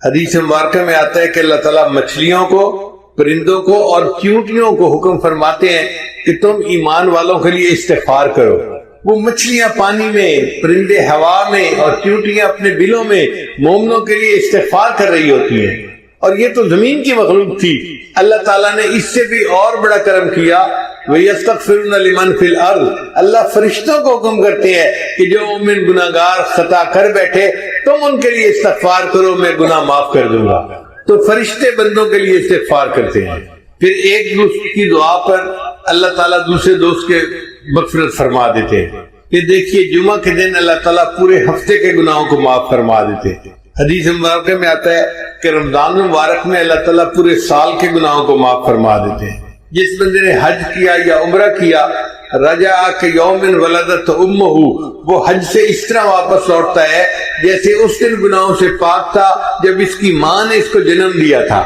حدیث مبارکہ میں آتا ہے کہ اللہ تعالیٰ مچھلیوں کو، پرندوں کو اور چیونٹیوں کو حکم فرماتے ہیں کہ تم ایمان والوں کے لیے استغفار کرو۔ وہ مچھلیاں پانی میں، پرندے ہوا میں اور چیونٹیاں اپنے بلوں میں مومنوں کے لیے استغفار کر رہی ہوتی ہیں، اور یہ تو زمین کی مخلوق تھی۔ اللہ تعالیٰ نے اس سے بھی اور بڑا کرم کیا، وَيَسْتَغْفِرُونَ لِمَنْ فِي الْأَرْضِ، اللہ فرشتوں کو حکم کرتے ہیں کہ جو مومن گناہگار خطا کر بیٹھے تم ان کے لیے استغفار کرو، میں گناہ معاف کر دوں گا۔ تو فرشتے بندوں کے لیے استغفار کرتے ہیں۔ پھر ایک دوسرے کی دعا پر اللہ تعالیٰ دوسرے دوست کے مغفرت فرما دیتے ہیں۔ یہ دیکھیے جمعہ کے دن اللہ تعالیٰ پورے ہفتے کے گناہوں کو معاف فرما دیتے ہیں۔ حدیث مبارکہ میں آتا ہے کہ رمضان مبارک میں اللہ تعالیٰ پورے سال کے گناہوں کو معاف فرما دیتے ہیں۔ جس بندے نے حج کیا یا عمرہ کیا، رجع کہ یوم ولدت امہ، وہ حج سے اس طرح واپس لوٹتا ہے جیسے اس دن گناہوں سے پاک تھا جب اس کی ماں نے اس کو جنم دیا تھا۔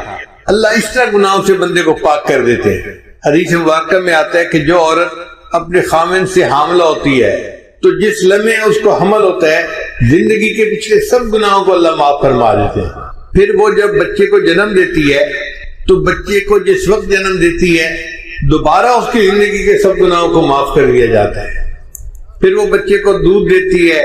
اللہ اس طرح گناہوں سے بندے کو پاک کر دیتے ہیں۔ حدیث مبارکہ میں آتا ہے کہ جو عورت اپنے خامن سے حاملہ ہوتی ہے تو جس لمحے اس کو حمل ہوتا ہے زندگی کے پچھلے سب گناہوں کو اللہ معاف فرما دیتے ہیں۔ پھر وہ جب بچے کو جنم دیتی ہے تو بچے کو جس وقت جنم دیتی ہے دوبارہ اس کی زندگی کے سب گناہوں کو معاف کر دیا جاتا ہے۔ پھر وہ بچے کو دودھ دیتی ہے،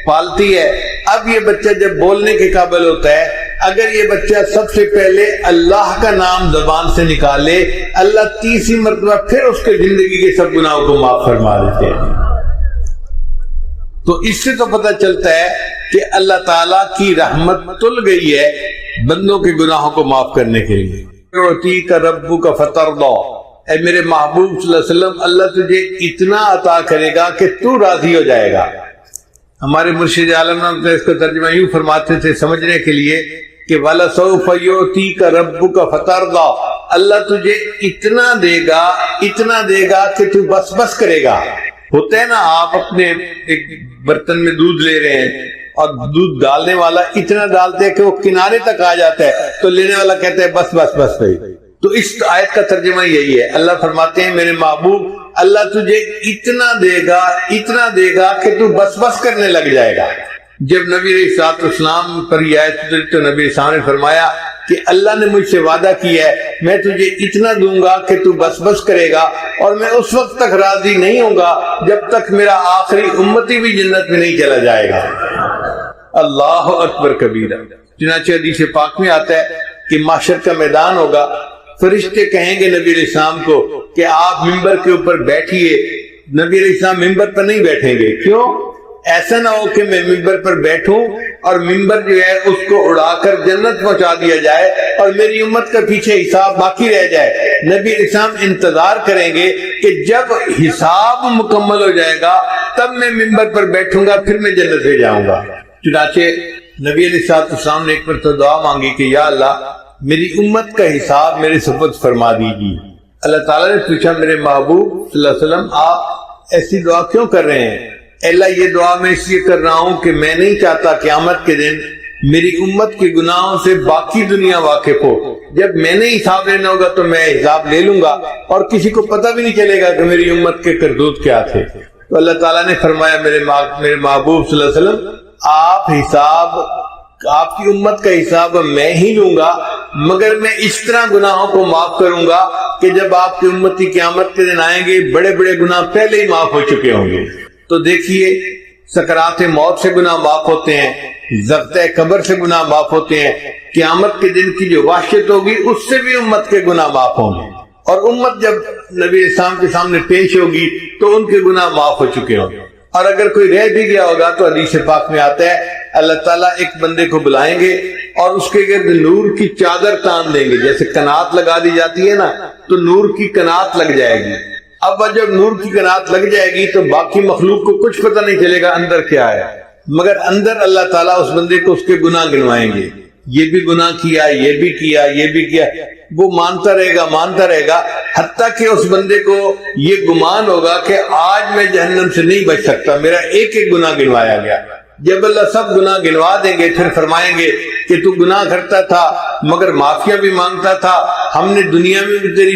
پالتی ہے۔ اب یہ بچہ جب بولنے کے قابل ہوتا ہے، اگر یہ بچہ سب سے پہلے اللہ کا نام زبان سے نکالے، اللہ تیسری مرتبہ پھر اس کے زندگی کے سب گناہوں کو معاف فرما دیتے ہیں۔ تو اس سے تو پتہ چلتا ہے کہ اللہ تعالیٰ کی رحمت تل گئی ہے بندوں کے گناہوں کو معاف کرنے کے لیے۔ یعطیک ربک فترضی، اے میرے محبوب صلی اللہ علیہ وسلم، اللہ تجھے اتنا عطا کرے گا کہ تو راضی ہو جائے گا۔ ہمارے مرشد عالم نے اس کو ترجمہ یوں فرماتے تھے سمجھنے کے لیے کہ وَلَسَوْفَ يُعْتِيكَ رَبُّكَ فَتَرْضَى، اللہ تجھے اتنا دے گا کہ تو بس بس کرے گا۔ ہوتا ہے نا، آپ اپنے ایک برتن میں دودھ لے رہے ہیں اور دودھ ڈالنے والا اتنا ڈالتے ہے کہ وہ کنارے تک آ جاتا ہے تو لینے والا کہتا ہے بس بس بس بھائی۔ تو اس آیت کا ترجمہ یہی ہے، اللہ فرماتے ہیں میرے محبوب اللہ تجھے اتنا دے گا کہ تو بس بس کرنے لگ جائے گا۔ جب نبی علیہ السلام پر یہ آیت اتری تو نبی علیہ السلام نے فرمایا کہ اللہ نے مجھ سے وعدہ کیا ہے میں تجھے اتنا دوں گا کہ تو بس بس کرے گا، اور میں اس وقت تک راضی نہیں ہوں گا جب تک میرا آخری امتی بھی جنت میں نہیں چلا جائے گا۔ اللہ اکبر کبیرہ۔ چنانچہ حدیث پاک میں آتا ہے کہ محشر کا میدان ہوگا، فرشتے کہیں گے نبی علیہ السلام کو کہ آپ ممبر کے اوپر بیٹھیے۔ نبی علیہ السلام ممبر پر نہیں بیٹھیں گے، کیوں؟ ایسا نہ ہو کہ میں ممبر پر بیٹھوں اور ممبر جو ہے اس کو اڑا کر جنت پہنچا دیا جائے اور میری امت کا پیچھے حساب باقی رہ جائے۔ نبی علیہ السلام انتظار کریں گے کہ جب حساب مکمل ہو جائے گا تب میں ممبر پر بیٹھوں گا، پھر میں جنت میں جاؤں گا۔ چنانچہ نبی علیہ السلام نے ایک مرتبہ دعا مانگی کہ یا اللہ میری امت کا حساب میرے سپرد فرما دیجیے۔ اللہ تعالیٰ نے پوچھا میرے محبوب صلی اللہ علیہ وسلم آپ ایسی دعا کیوں کر رہے ہیں؟ اللہ یہ دعا میں اس لیے کر رہا ہوں کہ میں نہیں چاہتا قیامت کے دن میری امت کے گناہوں سے باقی دنیا واقف ہو۔ جب میں نے حساب لینا ہوگا تو میں حساب لے لوں گا اور کسی کو پتہ بھی نہیں چلے گا کہ میری امت کے کرتوت کیا تھے۔ تو اللہ تعالیٰ نے فرمایا میرے محبوب صلی اللہ علیہ وسلم آپ کی امت کا حساب میں ہی لوں گا، مگر میں اس طرح گناہوں کو معاف کروں گا کہ جب آپ کی امتی قیامت کے دن آئیں گے بڑے بڑے گناہ پہلے ہی معاف ہو چکے ہوں گے۔ تو دیکھیے سکرات موت سے گناہ معاف ہوتے ہیں، ضبط قبر سے گناہ معاف ہوتے ہیں، قیامت کے دن کی جو وحشت ہوگی اس سے بھی امت کے گناہ معاف ہوں گے، اور امت جب نبی اسلام کے سامنے پیش ہوگی تو ان کے گناہ معاف ہو چکے ہوں گے۔ اور اگر کوئی رہ بھی گیا ہوگا تو حدیث پاک میں آتا ہے اللہ تعالیٰ ایک بندے کو بلائیں گے اور اس کے گرد نور کی چادر تان دیں گے، جیسے کنات لگا دی جاتی ہے نا تو نور کی کنات لگ جائے گی۔ اب جب نور کی کنات لگ جائے گی تو باقی مخلوق کو کچھ پتہ نہیں چلے گا اندر کیا ہے، مگر اندر اللہ تعالیٰ اس بندے کو اس کے گناہ گنوائیں گے، یہ بھی گناہ کیا، یہ بھی کیا، یہ بھی کیا۔ وہ مانتا رہے گا حتیٰ کہ اس بندے کو یہ گمان ہوگا کہ آج میں جہنم سے نہیں بچ سکتا، میرا ایک ایک گناہ گنوایا گیا۔ جب اللہ سب گناہ گنوا دیں گے پھر فرمائیں گے کہ تو گناہ کرتا تھا مگر معافیاں بھی مانگتا تھا، ہم نے دنیا میں بھی تیری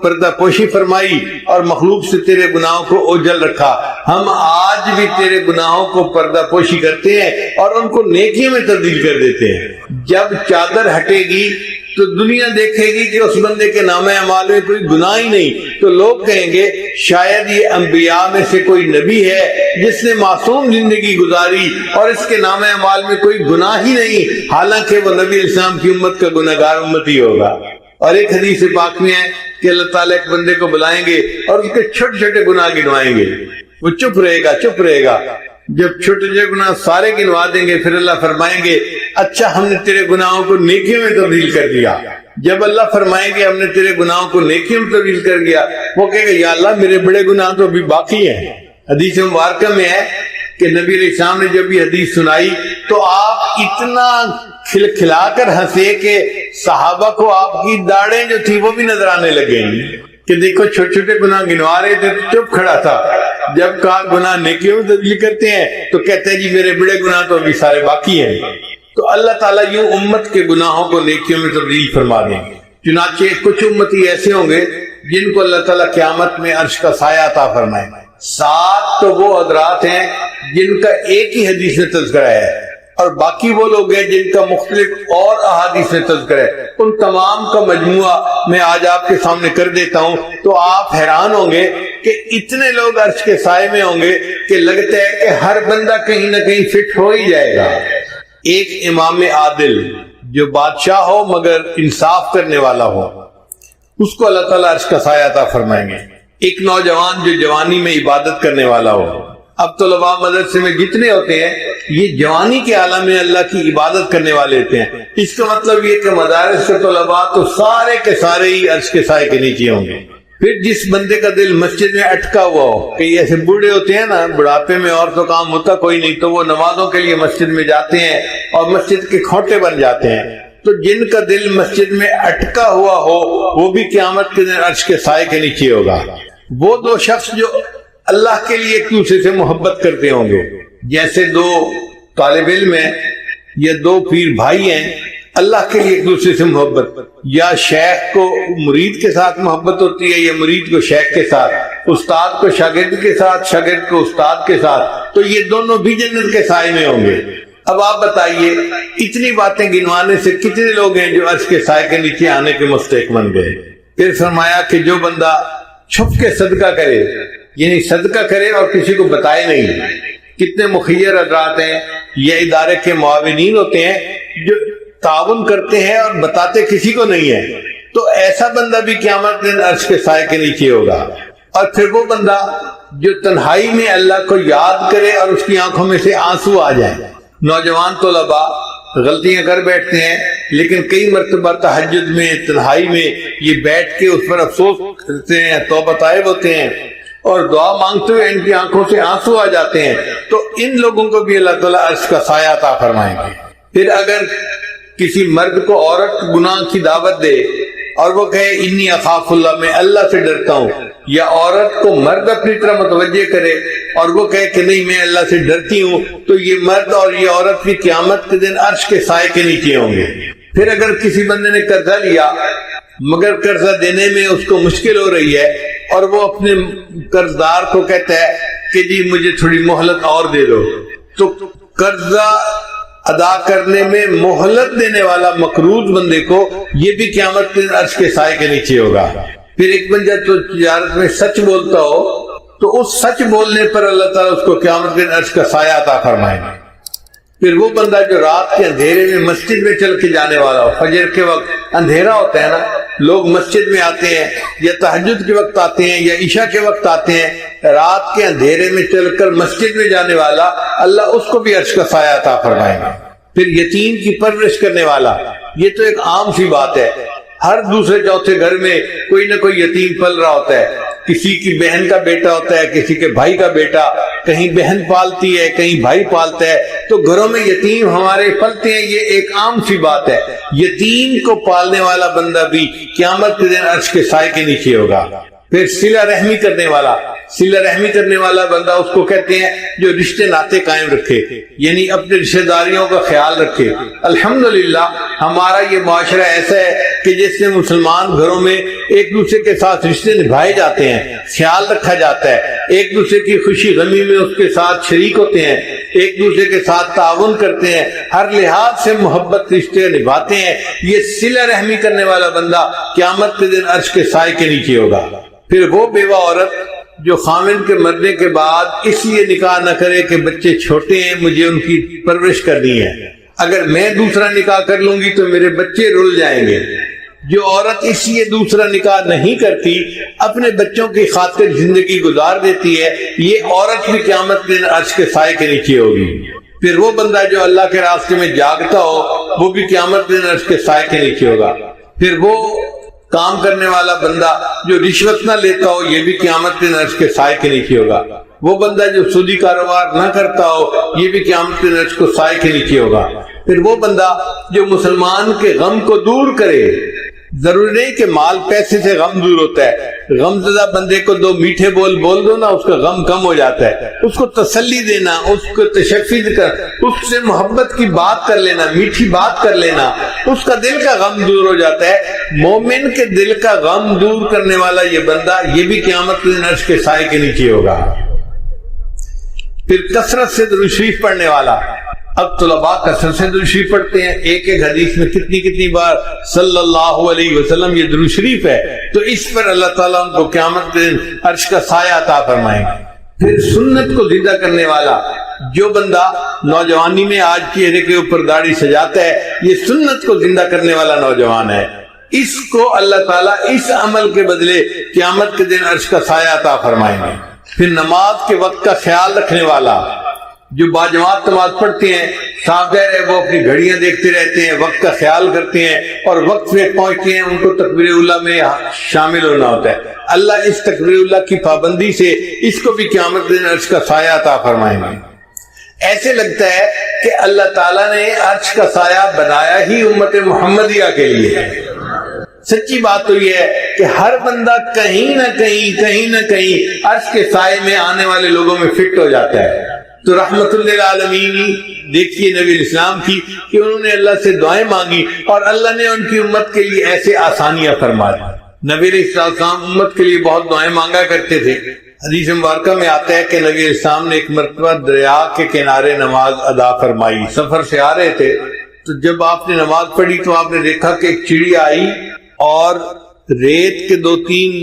پردہ پوشی فرمائی اور مخلوق سے تیرے گناہوں کو اوجھل رکھا، ہم آج بھی تیرے گناہوں کو پردہ پوشی کرتے ہیں اور ان کو نیکیوں میں تبدیل کر دیتے ہیں۔ جب چادر ہٹے گی تو دنیا دیکھے گی کہ اس بندے کے نامہ اعمال میں کوئی گناہ ہی نہیں، تو لوگ کہیں گے شاید یہ انبیاء میں سے کوئی نبی ہے جس نے معصوم زندگی گزاری اور اس کے نامہ اعمال میں کوئی گناہ ہی نہیں، حالانکہ وہ نبی علیہ السلام کی امت کا گناہگار امتی ہوگا۔ اور ایک حدیث پاک میں ہے کہ اللہ تعالیٰ ایک بندے کو بلائیں گے اور اس کے چھوٹے چھوٹے گناہ گنوائیں گے، وہ چپ رہے گا۔ جب چھوٹے چھوٹے گناہ سارے گنوا دیں گے پھر اللہ فرمائیں گے اچھا ہم نے تیرے گناہوں کو نیکیوں میں تبدیل کر دیا۔ جب اللہ فرمائیں گے ہم نے تیرے گناہوں کو نیکیوں میں تبدیل کر دیا، وہ کہے گا یا اللہ میرے بڑے گناہ تو ابھی باقی ہیں۔ حدیث مبارکہ میں ہے کہ نبی علیہ السلام نے جب یہ حدیث سنائی تو آپ اتنا کھلا کر ہنسے کہ صحابہ کو آپ کی داڑھیں جو تھی وہ بھی نظر آنے لگے کہ دیکھو چھوٹے چھوٹے گناہ گنوا رہے تھے تو چپ کھڑا تھا، جب کہا گناہ نیکیوں میں تبدیل کرتے ہیں تو کہتے ہیں جی میرے بڑے گناہ تو ابھی سارے باقی ہیں۔ تو اللہ تعالیٰ یوں امت کے گناہوں کو نیکیوں میں تبدیل فرما دیں گے۔ چنانچہ کچھ امتی ایسے ہوں گے جن کو اللہ تعالیٰ قیامت میں عرش کا سایہ عطا فرمائے۔ 7 تو وہ حضرات ہیں جن کا ایک ہی حدیث میں تذکرہ ہے اور باقی وہ لوگ ہیں جن کا مختلف اور احادیث میں تذکرہ ہے۔ ان تمام کا مجموعہ میں آج آپ کے سامنے کر دیتا ہوں تو آپ حیران ہوں گے کہ اتنے لوگ عرش کے سائے میں ہوں گے کہ لگتا ہے کہ ہر بندہ کہیں نہ کہیں فٹ ہو ہی جائے گا۔ ایک امام عادل جو بادشاہ ہو مگر انصاف کرنے والا ہو، اس کو اللہ تعالیٰ عرش کا سایہ عطا فرمائیں گے۔ ایک نوجوان جو جوانی میں عبادت کرنے والا ہو۔ اب طلباء مدرسے میں جتنے ہوتے ہیں یہ جوانی کے عالم میں اللہ کی عبادت کرنے والے ہوتے ہیں۔ اس کا مطلب یہ کہ مدارس کے طلباء تو سارے کے سارے ہی عرش کے سائے کے نیچے ہوں گے۔ پھر جس بندے کا دل مسجد میں اٹکا ہوا ہو، کہ ایسے بوڑھے ہوتے ہیں نا، بڑھاپے میں اور تو کام ہوتا کوئی نہیں تو وہ نمازوں کے لیے مسجد میں جاتے ہیں اور مسجد کے کھوٹے بن جاتے ہیں، تو جن کا دل مسجد میں اٹکا ہوا ہو وہ بھی قیامت کے دن عرش کے سائے کے نیچے ہوگا۔ وہ 2 شخص جو اللہ کے لیے ایک دوسرے سے محبت کرتے ہوں گے، جیسے 2 طالب علم ہیں یا 2 پیر بھائی ہیں، اللہ کے لیے ایک دوسرے سے محبت، یا شیخ کو مرید کے ساتھ محبت ہوتی ہے یا مرید کو شیخ کے ساتھ، استاد کو شاگرد کے ساتھ، شاگرد کو استاد کے ساتھ، تو یہ دونوں بھی جنت کے سائے میں ہوں گے۔ اب آپ بتائیے اتنی باتیں گنوانے سے کتنے لوگ ہیں جو عرش کے سائے کے نیچے آنے کے مستحق بن گئے۔ پھر فرمایا کہ جو بندہ چھپ کے صدقہ کرے، یعنی صدقہ کرے اور کسی کو بتائے نہیں۔ کتنے مخیر حضرات ہیں یا ادارے کے معاونین ہوتے ہیں جو تعاون کرتے ہیں اور بتاتے کسی کو نہیں ہے، تو ایسا بندہ بھی قیامت کے دن عرش کے سائے کے نیچے ہوگا۔ اور پھر وہ بندہ جو تنہائی میں اللہ کو یاد کرے اور اس کی آنکھوں میں سے آنسو آ جائیں۔ نوجوان طلباء غلطیاں کر بیٹھتے ہیں لیکن کئی مرتبہ تہجد میں تنہائی میں یہ بیٹھ کے اس پر افسوس کرتے ہیں، توبہ طائب ہوتے ہیں اور دعا مانگتے ہوئے ان کی آنکھوں سے آنسو آ جاتے ہیں، تو ان لوگوں کو بھی اللہ تعالیٰ عرش کا سایہ عطا فرمائیں گے۔ پھر اگر کسی مرد کو عورت گناہ کی دعوت دے اور وہ کہے انی اخاف اللہ، میں اللہ سے ڈرتا ہوں، یا عورت کو مرد اپنی طرح متوجہ کرے اور وہ کہے کہ نہیں میں اللہ سے ڈرتی ہوں، تو یہ مرد اور یہ عورت بھی قیامت کے دن عرش کے سائے کے نیچے ہوں گے۔ پھر اگر کسی بندے نے قرضہ لیا مگر قرضہ دینے میں اس کو مشکل ہو رہی ہے اور وہ اپنے قرض دار کو کہتا ہے کہ جی مجھے تھوڑی مہلت اور دے دو، تو قرضہ ادا کرنے میں مہلت دینے والا مقروض بندے کو یہ بھی قیامت کے دن عرش کے سائے کے نیچے ہوگا۔ پھر ایک بندہ تو تجارت میں سچ بولتا ہو تو اس سچ بولنے پر اللہ تعالیٰ اس کو قیامت کے دن عرش کا سایہ عطا فرمائے گا۔ پھر وہ بندہ جو رات کے اندھیرے میں مسجد میں چل کے جانے والا ہو، فجر کے وقت اندھیرا ہوتا ہے نا، لوگ مسجد میں آتے ہیں یا تہجد کے وقت آتے ہیں یا عشاء کے وقت آتے ہیں، رات کے اندھیرے میں چل کر مسجد میں جانے والا اللہ اس کو بھی عرش کا سایہ عطا فرمائے گا۔ پھر یتیم کی پرورش کرنے والا، یہ تو ایک عام سی بات ہے، ہر دوسرے چوتھے گھر میں کوئی نہ کوئی یتیم پل رہا ہوتا ہے، کسی کی بہن کا بیٹا ہوتا ہے، کسی کے بھائی کا بیٹا، کہیں بہن پالتی ہے کہیں بھائی پالتا ہے، تو گھروں میں یتیم ہمارے پلتے ہیں، یہ ایک عام سی بات ہے۔ یتیم کو پالنے والا بندہ بھی قیامت کے دن عرش کے سائے کے نیچے ہوگا۔ پھر صلہ رحمی کرنے والا، صلہ رحمی کرنے والا بندہ اس کو کہتے ہیں جو رشتے ناطے قائم رکھے، یعنی اپنے رشتہ داریوں کا خیال رکھے۔ الحمدللہ ہمارا یہ معاشرہ ایسا ہے کہ جس میں مسلمان گھروں میں ایک دوسرے کے ساتھ رشتے نبھائے جاتے ہیں، خیال رکھا جاتا ہے، ایک دوسرے کی خوشی غمی میں اس کے ساتھ شریک ہوتے ہیں، ایک دوسرے کے ساتھ تعاون کرتے ہیں، ہر لحاظ سے محبت رشتے نبھاتے ہیں، یہ صلہ رحمی کرنے والا بندہ قیامت کے دن عرش کے سائے کے نیچے ہوگا۔ پھر وہ بیوہ عورت جو خامن کے مرنے کے بعد اس لیے نکاح نہ کرے کہ بچے چھوٹے ہیں، مجھے ان کی پرورش کرنی ہے، اگر میں دوسرا نکاح کر لوں گی تو میرے بچے رل جائیں گے، جو عورت اس لیے دوسرا نکاح نہیں کرتی، اپنے بچوں کی خاطر زندگی گزار دیتی ہے، یہ عورت بھی قیامت کے دن عرش کے سائے کے نیچے ہوگی۔ پھر وہ بندہ جو اللہ کے راستے میں جاگتا ہو، وہ بھی قیامت کے دن عرش کے سائے کے نیچے ہوگا۔ پھر وہ کام کرنے والا بندہ جو رشوت نہ لیتا ہو، یہ بھی قیامت کے دن عرش کے سائے کے نیچے ہوگا۔ وہ بندہ جو سودی کاروبار نہ کرتا ہو، یہ بھی قیامت کے دن عرش کے سائے کے نیچے ہوگا۔ پھر وہ بندہ جو مسلمان کے غم کو دور کرے، ضروری نہیں کہ مال پیسے سے غم دور ہوتا ہے، غم زدہ بندے کو دو میٹھے بول دو نا، اس کا غم کم ہو جاتا ہے، اس کو تسلی دینا، اس کو تشفی کر، اس سے محبت کی بات کر لینا، میٹھی بات کر لینا، اس کا دل کا غم دور ہو جاتا ہے۔ مومن کے دل کا غم دور کرنے والا یہ بندہ، یہ بھی قیامت کے دن عرش کے سائے کے نیچے ہوگا۔ پھر کثرت سے درود شریف پڑھنے والا، اب طلباء کثرت سے درود شریف پڑھتے ہیں، ایک ایک حدیث میں کتنی بار صلی اللہ علیہ وسلم یہ درود شریف ہے، تو اس پر اللہ تعالیٰ ان کو قیامت کے دن عرش کا سایہ عطا فرمائیں گے۔ پھر سنت کو زندہ کرنے والا، جو بندہ نوجوانی میں آج چہرے کے اوپر داڑھی سجاتا ہے، یہ سنت کو زندہ کرنے والا نوجوان ہے، اس کو اللہ تعالیٰ اس عمل کے بدلے قیامت کے دن عرش کا سایہ عطا فرمائیں گے۔ پھر نماز کے وقت کا خیال رکھنے والا، جو باجماعت نماز پڑھتے ہیں، صاف ظاہر ہے وہ اپنی گھڑیاں دیکھتے رہتے ہیں، وقت کا خیال کرتے ہیں اور وقت پہ پہنچتے ہیں، ان کو تکبیر اللہ میں شامل ہونا ہوتا ہے۔ اللہ اس تکبیر اللہ کی پابندی سے اس کو بھی قیامت کے دن عرش کا سایہ عطا فرمائیں گے۔ ایسے لگتا ہے کہ اللہ تعالیٰ نے عرش کا سایہ بنایا ہی امت محمدیہ کے لیے ہے۔ سچی بات تو یہ ہے کہ ہر بندہ کہیں نہ کہیں عرش کے سائے میں آنے والے لوگوں میں فٹ ہو جاتا ہے۔ تو رحمت للعالمین دیکھیے نبی اسلام کی کہ انہوں نے اللہ سے دعائیں مانگی اور اللہ نے ان کی امت کے لیے ایسے آسانیاں فرما دی۔ نبی اسلام امت کے لیے بہت دعائیں مانگا کرتے تھے۔ حدیث مبارکہ میں آتا ہے کہ نبی اسلام نے ایک مرتبہ دریا کے کنارے نماز ادا فرمائی، سفر سے آ رہے تھے، تو جب آپ نے نماز پڑھی تو آپ نے دیکھا کہ ایک چڑیا آئی اور ریت کے 2-3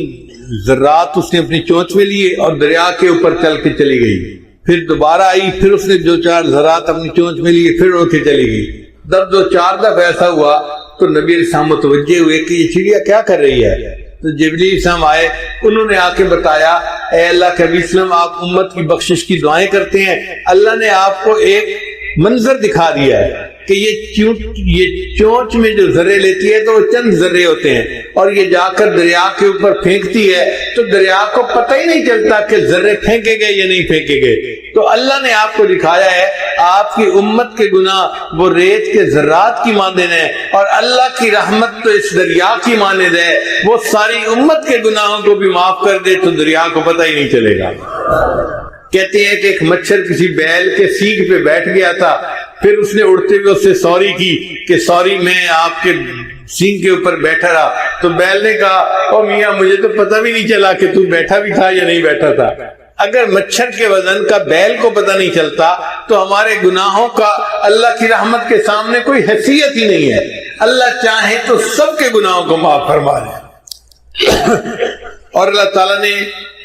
ذرات اس نے اپنی چونچ میں لیے اور دریا کے اوپر چل کے چلی گئی۔ پھر دوبارہ آئی، پھر اس نے 2-4 ذرات اپنی چونچ میں لیے، پھر اڑ کے چلی گئی۔ جب 2-4 دفعہ ایسا ہوا تو نبی علیہ السلام متوجہ ہوئے کہ یہ چڑیا کیا کر رہی ہے، تو جبریل السلام آئے، انہوں نے آ کے بتایا، اے اللہ کے نبی وسلم، آپ امت کی بخشش کی دعائیں کرتے ہیں، اللہ نے آپ کو ایک منظر دکھا دیا ہے کہ یہ چونچ میں جو ذرے لیتی ہے تو وہ چند ذرے ہوتے ہیں، اور یہ جا کر دریا کے اوپر پھینکتی ہے تو دریا کو پتہ ہی نہیں چلتا کہ ذرے پھینکے گئے یا نہیں پھینکے گئے۔ تو اللہ نے آپ کو دکھایا ہے آپ کی امت کے گناہ وہ ریت کے ذرات کی مانند ہیں، اور اللہ کی رحمت تو اس دریا کی مانند ہے، وہ ساری امت کے گناہوں کو بھی معاف کر دے تو دریا کو پتہ ہی نہیں چلے گا۔ کہتے ہیں کہ ایک مچھر کسی بیل کے سینگ پہ بیٹھ گیا تھا، پھر اس نے اڑتے ہوئے اس سے سوری کی کہ سوری میں آپ کے سینگ کے اوپر بیٹھا رہا، تو بیل نے کہا، او میاں مجھے تو پتہ بھی نہیں چلا کہ تو بیٹھا بھی تھا یا نہیں بیٹھا تھا۔ اگر مچھر کے وزن کا بیل کو پتہ نہیں چلتا تو ہمارے گناہوں کا اللہ کی رحمت کے سامنے کوئی حیثیت ہی نہیں ہے۔ اللہ چاہے تو سب کے گناہوں کو معاف فرما دے۔ اور اللہ تعالیٰ نے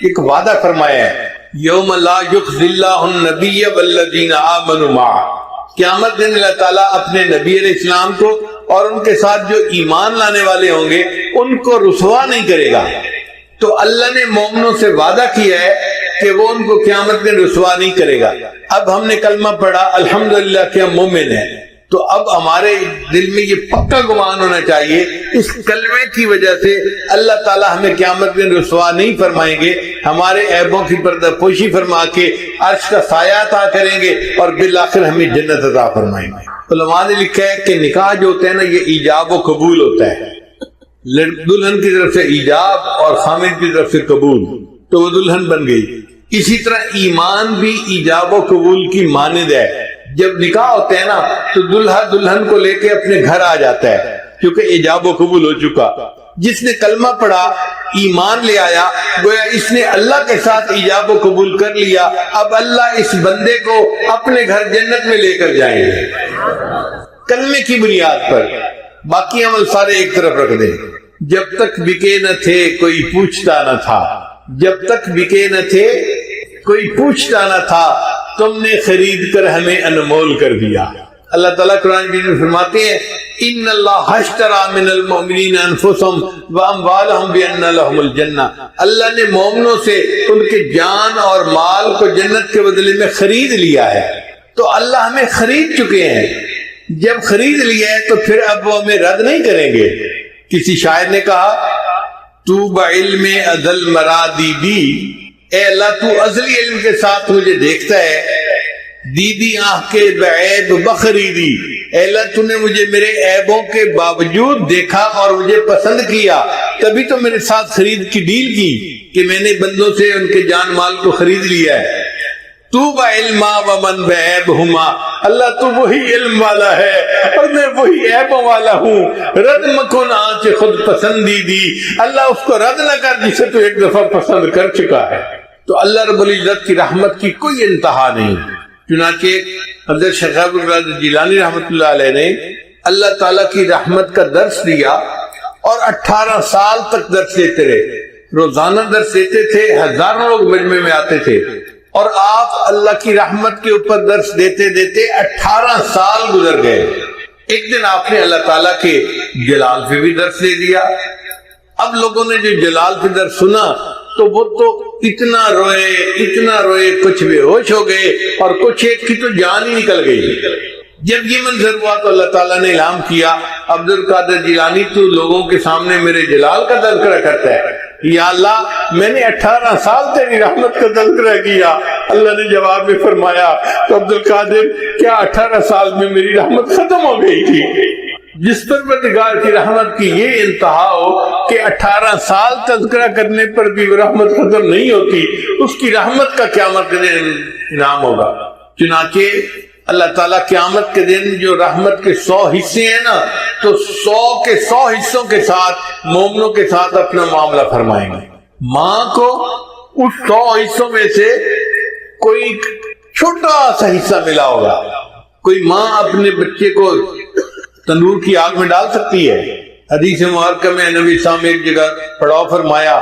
ایک وعدہ فرمایا ہے، یوم لا یخزی اللہ النبی والذین آمنوا معہ، قیامت دن اللہ تعالیٰ اپنے نبی علیہ السلام کو اور ان کے ساتھ جو ایمان لانے والے ہوں گے ان کو رسوا نہیں کرے گا۔ تو اللہ نے مومنوں سے وعدہ کیا ہے کہ وہ ان کو قیامت میں رسوا نہیں کرے گا۔ اب ہم نے کلمہ پڑھا الحمدللہ کہ ہم مومن ہیں، تو اب ہمارے دل میں یہ پکا گمان ہونا چاہیے اس کلمے کی وجہ سے اللہ تعالیٰ ہمیں قیامت میں رسوا نہیں فرمائیں گے، ہمارے عیبوں کی پردہ پوشی فرما کے عرش کا سایہ عطا کریں گے اور بالآخر ہمیں جنت عطا فرمائیں گے۔ علماء نے لکھا ہے کہ نکاح جو ہوتا ہے نا، یہ ایجاب و قبول ہوتا ہے، دلہن کی طرف سے ایجاب اور خامد کی طرف سے قبول، تو وہ دلہن بن گئی۔ اسی طرح ایمان بھی ایجاب و قبول کی مانند ہے۔ جب نکاح ہوتے ہیں نا تو دلہا دلہن کو لے کے اپنے گھر آ جاتا ہے، کیونکہ ایجاب و قبول ہو چکا. جس نے کلمہ پڑھا ایمان لے آیا گویا اس نے اللہ کے ساتھ ایجاب و قبول کر لیا. اب اللہ اس بندے کو اپنے گھر جنت میں لے کر جائیں گے کلمے کی بنیاد پر. باقی عمل سارے ایک طرف رکھ دیں. جب تک بکے نہ تھے کوئی پوچھتا نہ تھا, جب تک بکے نہ تھے کوئی پوچھتا نہ تھا, تم نے خرید کر ہمیں انمول کر دیا. اللہ تعالیٰ قرآن میں فرماتے ہیں ان اللہ اشتری من المؤمنین انفسهم واموالهم بان لهم الجنہ. اللہ نے مومنوں سے ان کے جان اور مال کو جنت کے بدلے میں خرید لیا ہے. تو اللہ ہمیں خرید چکے ہیں. جب خرید لیا ہے تو پھر اب وہ ہمیں رد نہیں کریں گے. کسی شاعر نے کہا تو بعلم ازل مرادی بی, اے اللہ تو ازلی علم کے ساتھ مجھے دیکھتا ہے. دیدی آنکھ کے بعیب بخریدی, اے اللہ تو نے مجھے میرے عیبوں کے باوجود دیکھا اور مجھے پسند کیا, تبھی تو میرے ساتھ خرید کی ڈیل کی کہ میں نے بندوں سے ان کے جان مال کو خرید لیا ہے. تو بعلما ومن بعیبہما, اللہ تو وہی علم والا ہے اور میں وہی عیبوں والا ہوں. رد مکن آنچ خود پسندی دی, اللہ اس کو رد نہ کر جسے تو ایک دفعہ پسند کر چکا ہے. تو اللہ رب العزت کی رحمت کی کوئی انتہا نہیں. چنانچہ حضرت شیخ عبد القادر جیلانی رحمۃ اللہ علیہ نے اللہ تعالیٰ کی رحمت کا درس دیا اور 18 سال تک درس دیتے رہے. روزانہ درس دیتے تھے, ہزاروں لوگ مجمع میں آتے تھے اور آپ اللہ کی رحمت کے اوپر درس دیتے دیتے 18 سال گزر گئے. ایک دن آپ نے اللہ تعالیٰ کے جلال پہ بھی درس دے دیا. اب لوگوں نے جو جلال پہ درس سنا تو وہ تو اتنا روئے کچھ بے ہوش ہو گئے اور کچھ ایک کی تو جان ہی نکل گئی. جب یہ منظر ہوا تو اللہ تعالیٰ نے اعلان کیا عبد القادر جیلانی تو لوگوں کے سامنے میرے جلال کا تذکرہ کرتا ہے. یا اللہ میں نے 18 سال تیری رحمت کا تذکرہ کیا. اللہ نے جواب میں فرمایا تو عبد القادر کیا 18 سال میں میری رحمت ختم ہو گئی تھی؟ جس پروردگار کی رحمت کی یہ انتہا ہو کہ 18 سال تذکرہ کرنے پر بھی وہ رحمت ختم نہیں ہوتی, اس کی رحمت کا قیامت کے دن انعام ہوگا. چنانچہ اللہ تعالیٰ قیامت کے دن جو رحمت کے 100 حصے ہیں نا, تو 100 کے 100 حصوں کے ساتھ مومنوں کے ساتھ اپنا معاملہ فرمائیں گے. ماں کو اس 100 حصوں میں سے کوئی چھوٹا سا حصہ ملا ہوگا. کوئی ماں اپنے بچے کو تندور کی آگ میں ڈال سکتی ہے؟ حدیث مبارکہ میں نبی صاحب نے ایک جگہ پڑاؤ فرمایا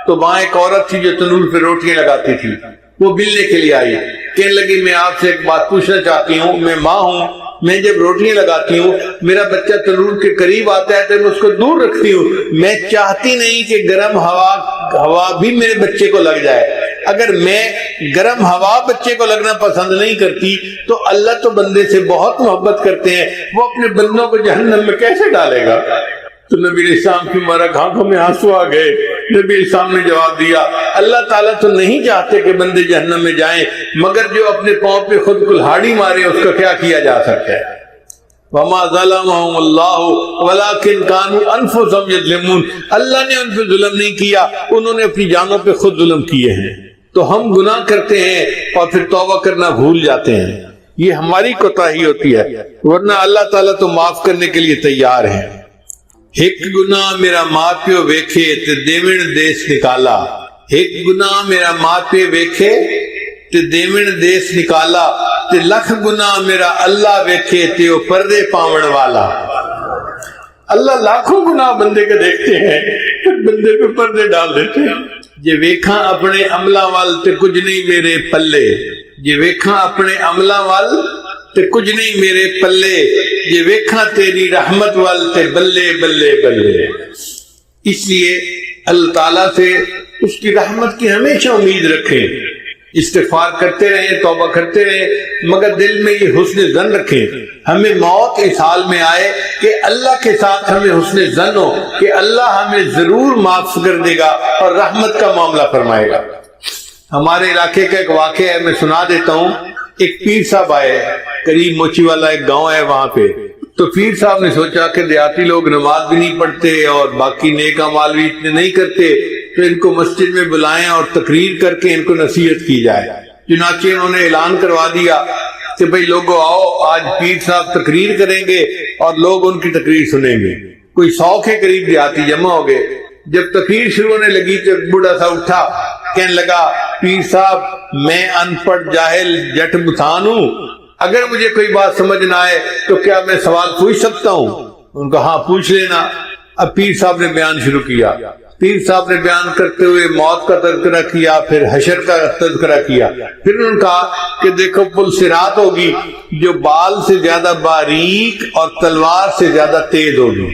تو وہاں ایک عورت تھی جو تندور پہ روٹیاں لگاتی تھی. وہ ملنے کے لیے آئی, کہنے لگی میں آپ سے ایک بات پوچھنا چاہتی ہوں, میں ماں ہوں, میں جب روٹیاں لگاتی ہوں میرا بچہ تنور کے قریب آتا ہے تو میں اس کو دور رکھتی ہوں. میں چاہتی نہیں کہ گرم ہوا بھی میرے بچے کو لگ جائے. اگر میں گرم ہوا بچے کو لگنا پسند نہیں کرتی تو اللہ تو بندے سے بہت محبت کرتے ہیں, وہ اپنے بندوں کو جہنم میں کیسے ڈالے گا؟ تو نبی علیہ السلام کی مبارک آنکھوں میں آنسو آ گئے. نبی علیہ السلام نے جواب دیا اللہ تعالیٰ تو نہیں چاہتے کہ بندے جہنم میں جائیں, مگر جو اپنے پاؤں پہ خود کلہاڑی مارے اس کا کیا کیا جا سکتا ہے. وما ظلمهم اللہ ولکن كانوا انفسهم یظلمون, اللہ نے ان پہ ظلم نہیں کیا, انہوں نے اپنی جانوں پہ خود ظلم کیے ہیں. تو ہم گناہ کرتے ہیں اور پھر توبہ کرنا بھول جاتے ہیں, یہ ہماری کوتاہی ہوتی ہے, ورنہ اللہ تعالیٰ تو معاف کرنے کے لیے تیار ہے. ایک گناہ میرا ماں پیو ویکھے تے دیوین دیس نکالا, ایک گناہ میرا ماں پیو ویکھے تے دیوین دیس نکالا, تے لکھ گناہ میرا اللہ ویکھے تے او پردے پاون والا. اللہ لاکھوں گناہ بندے کے دیکھتے ہیں, بندے پہ پردے ڈال دیتے ہیں. جے ویکھاں اپنے عملہ وال تے کچھ نہیں میرے پلے, جے ویکھاں اپنے عملہ وال تے کچھ نہیں میرے پلے, جے ویکھاں تیری رحمت وال تے بلے بلے بلے. اس لیے اللہ تعالیٰ سے اس کی رحمت کی ہمیشہ امید رکھیں, استغفار کرتے رہیں, توبہ کرتے رہیں, مگر دل میں یہ حسن ظن رکھیں. ہمیں موت اس حال میں آئے کہ اللہ کے ساتھ ہمیں حسن ظن ہو کہ اللہ ہمیں ضرور معاف کر دے گا اور رحمت کا معاملہ فرمائے گا. ہمارے علاقے کا ایک واقعہ ہے, میں سنا دیتا ہوں. ایک پیر صاحب آئے, قریب موچی والا ایک گاؤں ہے وہاں پہ. تو پیر صاحب نے سوچا کہ دیہاتی لوگ نماز بھی نہیں پڑھتے اور باقی نیک اعمال بھی اتنے نہیں کرتے, تو ان کو مسجد میں بلائیں اور تقریر کر کے ان کو نصیحت کی جائے. چنانچہ انہوں نے اعلان کروا دیا کہ بھئی لوگوں آؤ آج پیر صاحب تقریر کریں گے اور لوگ ان کی تقریر سنیں گے. کوئی 100 کے قریب دیہاتی جمع ہو گئے. جب تقریر شروع ہونے لگی تو ایک بوڑھا سا اٹھا, کہنے لگا پیر صاحب میں ان پڑھ جاہل جٹ بتان ہوں, اگر مجھے کوئی بات سمجھ نہ آئے تو کیا میں سوال پوچھ سکتا ہوں؟ ان کا ہاں پوچھ لینا. اب پیر صاحب نے بیان شروع کیا. پیر صاحب نے بیان کرتے ہوئے موت کا تذکرہ کیا, پھر حشر کا تذکرہ کیا, پھر انہوں نے کہا کہ دیکھو پل صراط ہوگی جو بال سے زیادہ باریک اور تلوار سے زیادہ تیز ہوگی.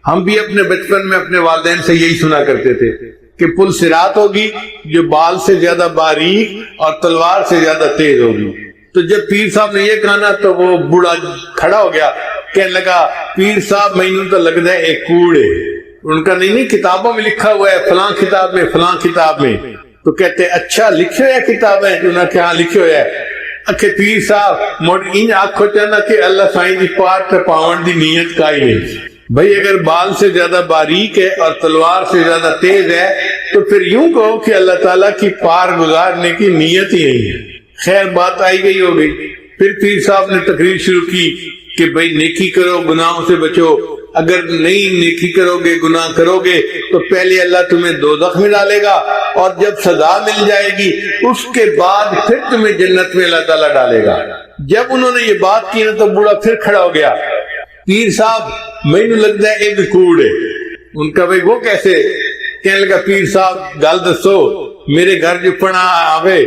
ہم بھی اپنے بچپن میں اپنے والدین سے یہی سنا کرتے تھے کہ پل صراط ہوگی جو بال سے زیادہ باریک اور تلوار سے زیادہ تیز ہوگی. تو جب پیر صاحب نے یہ کہا نا تو وہ بوڑھا کھڑا ہو گیا, کہنے لگا پیر صاحب مینوں تو لگتا ہے ایک کوڑے. ان کا نہیں کتابوں میں لکھا ہوا ہے, فلاں کتاب میں فلاں کتاب میں. تو کہتے اچھا لکھے ہوئے کتابیں؟ انہوں نے کہا لکھے ہوئے ہے. اکھے پیر صاحب موڑ ان آنکھوں چاہنا کہ اللہ سائیں دی پار تے پاون دی نیت کا ہی نہیں. بھئی اگر بال سے زیادہ باریک ہے اور تلوار سے زیادہ تیز ہے تو پھر یوں کہو کہ اللہ تعالیٰ کی پار گزارنے کی نیت ہی نہیں ہے. خیر بات آئی گئی ہو گئی. پھر پیر صاحب نے تقریر شروع کی کہ بھئی نیکی کرو گناہوں سے بچو, اگر نہیں نیکی کرو گے گناہ کرو گے تو پہلے اللہ تمہیں دوزخ میں ڈالے گا اور جب سزا مل جائے گی اس کے بعد پھر تمہیں جنت میں اللہ تعالیٰ ڈالے گا. جب انہوں نے یہ بات کی نا تو بوڑھا پھر کھڑا ہو گیا, پیر صاحب مینوں لگتا ہے ایک کوڑ ہے. ان کا بھئی وہ کیسے؟ کہنے لگا پیر صاحب گل دسو, میرے گھر جو پڑا آوے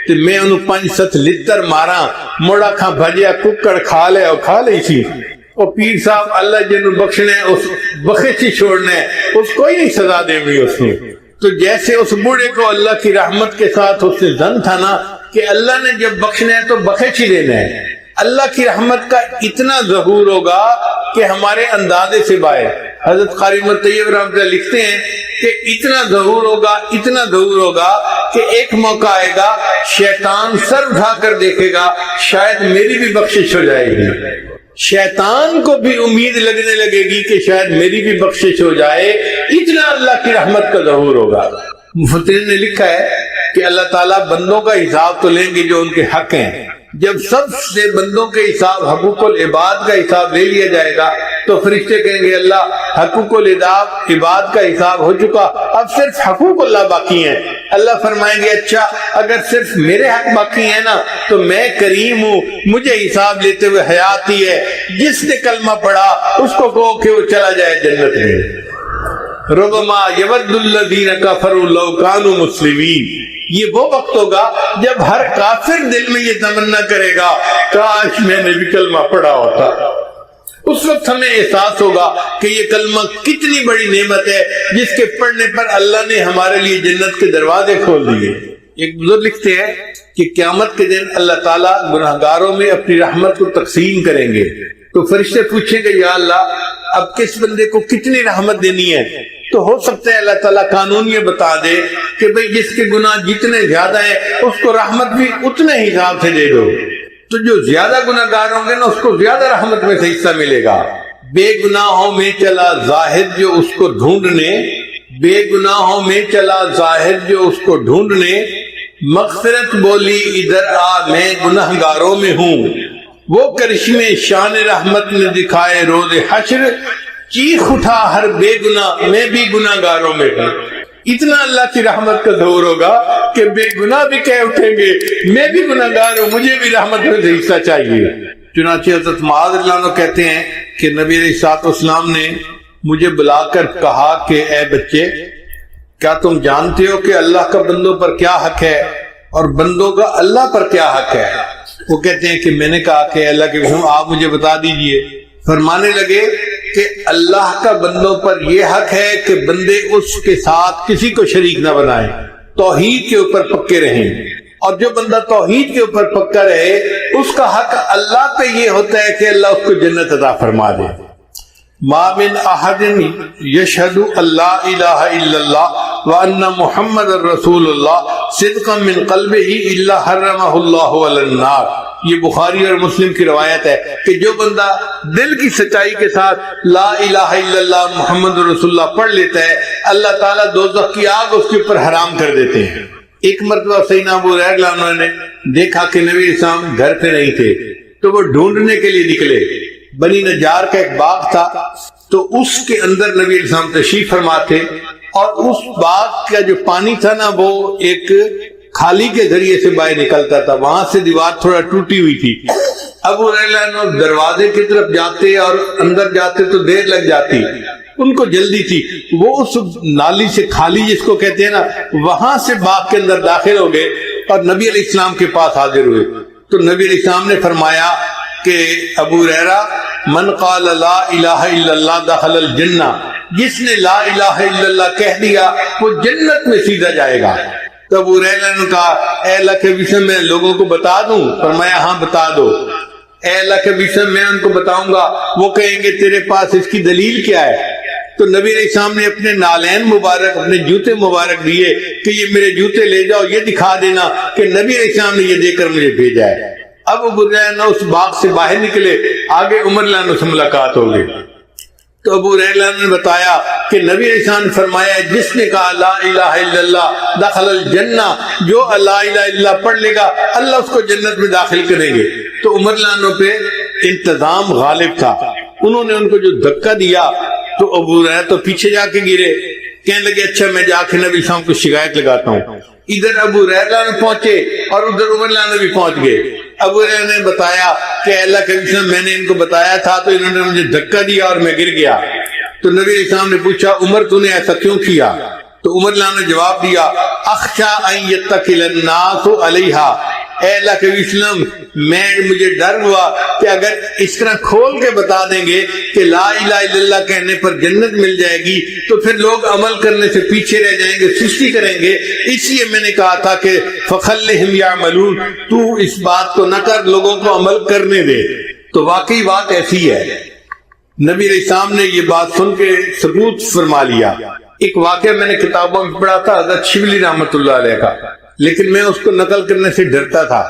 تے میں انہوں 5-7 لتر مارا, موڑا کھا بھجیا ککڑ کھا لے اور کھا لئی سی. اور پیر صاحب اللہ جنہوں بخشنے اس بخشی چھوڑنے اس کو ہی نہیں سزا دے گی اس نے. تو جیسے اس بوڑھے کو اللہ کی رحمت کے ساتھ اس سے ظن تھا نا کہ اللہ نے جب بخشنا ہے تو بخش ہی دینا ہے. اللہ کی رحمت کا اتنا ظہور ہوگا کہ ہمارے اندازے سے باہر. حضرت قاری محمد طیب رحمۃ اللہ لکھتے ہیں کہ اتنا ظہور ہوگا کہ ایک موقع آئے گا شیطان سر اٹھا کر دیکھے گا شاید میری بھی بخشش ہو جائے گی. شیطان کو بھی امید لگنے لگے گی کہ شاید میری بھی بخشش ہو جائے. اتنا اللہ کی رحمت کا ظہور ہوگا. مفسرین نے لکھا ہے کہ اللہ تعالیٰ بندوں کا حساب تو لیں گے جو ان کے حق ہیں. جب سب سے بندوں کے حساب حقوق العباد کا حساب لے لیا جائے گا تو فرشتے کہیں گے اللہ حقوق العباد کا حساب ہو چکا, اب صرف حقوق اللہ باقی ہیں. اللہ فرمائیں گے اچھا اگر صرف میرے حق باقی ہیں نا تو میں کریم ہوں, مجھے حساب لیتے ہوئے حیات ہی ہے. جس نے کلمہ پڑھا اس کو کہو کہ وہ چلا جائے جنت میں. ربما یود الذین کفروا لو کانوا مسلمین. یہ وہ وقت ہوگا جب ہر کافر دل میں یہ تمنا کرے گا کاش میں نے بھی کلمہ پڑھا ہوتا. اس وقت ہمیں احساس ہوگا کہ یہ کلمہ کتنی بڑی نعمت ہے جس کے پڑھنے پر اللہ نے ہمارے لیے جنت کے دروازے کھول دیے. ایک بزرگ لکھتے ہیں کہ قیامت کے دن اللہ تعالیٰ گناہگاروں میں اپنی رحمت کو تقسیم کریں گے تو فرشتے پوچھیں گے یا اللہ اب کس بندے کو کتنی رحمت دینی ہے. تو ہو سکتا ہے اللہ تعالیٰ قانون یہ بتا دے کہ بھئی جس کے گناہ جتنے زیادہ ہیں اس کو رحمت بھی اتنے حساب سے دے دو. تو جو زیادہ گناہگار ہوں گے نا اس کو زیادہ رحمت میں سے حصہ ملے گا. بے گناہوں میں چلا زاہد جو اس کو ڈھونڈنے, بے گناہوں میں چلا زاہد جو اس کو ڈھونڈنے, مغفرت بولی ادھر آ میں گناہگاروں میں ہوں. وہ کرشمے شان رحمت نے دکھائے روز حشر, چیخ اٹھا ہر بے گناہ میں بھی گناہگاروں میں ہوں. اتنا اللہ کی رحمت کا ظہور ہوگا کہ بے گناہ بھی کہہ اٹھیں گے میں بھی گناہگار ہوں, مجھے بھی رحمت میں سے حصہ چاہیے. چنانچہ حضرت معاذ رضی اللہ عنہ کہتے ہیں کہ نبی علیہ الصلوۃ والسلام نے مجھے بلا کر کہا کہ اے بچے کیا تم جانتے ہو کہ اللہ کا بندوں پر کیا حق ہے اور بندوں کا اللہ پر کیا حق ہے؟ وہ کہتے ہیں کہ میں نے کہا کہ اللہ کے قسم آپ مجھے بتا دیجئے. فرمانے لگے کہ اللہ کا بندوں پر یہ حق ہے کہ بندے اس کے ساتھ کسی کو شریک نہ بنائیں, توحید کے اوپر پکے رہیں, اور جو بندہ توحید کے اوپر پکا رہے اس کا حق اللہ پہ یہ ہوتا ہے کہ اللہ اس کو جنت عطا فرما دے. ما من احد یشہد اللہ الہ الا اللہ وان محمد رسول اللہ صدقا من قلبہ الا حرمہ اللہ علی النار. یہ بخاری اور مسلم کی روایت ہے کہ جو بندہ دل کی سچائی کے ساتھ لا الہ الا اللہ محمد رسول اللہ پڑھ لیتا ہے اللہ تعالیٰ دوزخ کی آگ اس کے اوپر حرام کر دیتے ہیں. ایک مرتبہ سیدنا ابو ہریرہ انہوں نے دیکھا کہ نبی اسلام گھر پہ نہیں تھے تو وہ ڈھونڈنے کے لیے نکلے. بنی نجار کا ایک باغ تھا, تو اس کے اندر نبی علیہ السلام تشریف فرما تھے, اور اس باغ کا جو پانی تھا نا وہ ایک کھالی کے ذریعے سے باہر نکلتا تھا. وہاں سے دیوار تھوڑا ٹوٹی ہوئی تھی. ابو ہریرہ دروازے کی طرف جاتے اور اندر جاتے تو دیر لگ جاتی, ان کو جلدی تھی. وہ اس نالی سے خالی جس کو کہتے ہیں نا, وہاں سے باغ کے اندر داخل ہو گئے اور نبی علیہ السلام کے پاس حاضر ہوئے. تو نبی علیہ السلام نے فرمایا کہ ابو ہریرہ, من قال لا الہ الا اللہ دخل الجنہ, جس نے لا الہ الا اللہ کہہ دیا وہ جنت میں سیدھا جائے گا. تو ابو ہریرہ نے کہا, اے اللہ کے وسعت میں لوگوں کو بتا دوں؟ فرمایا ہاں بتا دو. اے اللہ کے وسعت میں ان کو بتاؤں گا, وہ کہیں گے تیرے پاس اس کی دلیل کیا ہے؟ تو نبی علیہ السلام نے اپنے نالین مبارک, اپنے جوتے مبارک دیے کہ یہ میرے جوتے لے جاؤ, یہ دکھا دینا کہ نبی علیہ السلام نے یہ دے کر مجھے بھیجا ہے. اب ابو ہریرہ اس باغ سے باہر نکلے, آگے عمر رضی اللہ عنہ سے ملاقات ہو گئی. تو ابو ہریرہ نے بتایا کہ نبی علیہ السلام نے فرمایا جس نے کہا لا الہ الا اللہ دخل الجنہ, جو لا الہ الا اللہ پڑھ لے گا اللہ اس کو جنت میں داخل کریں گے. تو عمر رضی اللہ عنہ پہ انتظام غالب تھا, انہوں نے ان کو جو دھکا دیا تو ابو ہریرہ تو پیچھے جا کے گرے, کہنے لگے اچھا میں جا کے نبی علیہ السلام کو شکایت لگاتا ہوں. ادھر ابو ہریرہ پہنچے اور ادھر عمر رضی اللہ عنہ بھی پہنچ گئے. ابو ہریرہ نے بتایا کہ اللہ کے وسلم میں نے ان کو بتایا تھا تو انہوں نے مجھے دھکا دیا اور میں گر گیا. تو نبی علیہ السلام نے پوچھا عمر تو نے ایسا کیوں کیا؟ تو عمر رضی اللہ عنہ نے جواب دیا, اخشا ان یتکل الناس علیہا, اے اللہ کے وسلم مجھے ڈر ہوا کہ اگر اس طرح کھول کے بتا دیں گے کہ لا الہ الا اللہ کہنے پر جنت مل جائے گی تو پھر لوگ عمل کرنے سے پیچھے رہ جائیں گے, سستی کریں گے. اس لیے میں نے کہا تھا کہ فخلہم یعملون, تو اس بات کو نہ کر, لوگوں کو عمل کرنے دے. تو واقعی بات ایسی ہے. نبی علیہ السلام نے یہ بات سن کے ثبوت فرما لیا. ایک واقعہ میں نے کتابوں میں پڑھا تھا حضرت شبلی رحمۃ اللہ علیہ کا, لیکن میں اس کو نقل کرنے سے ڈرتا تھا.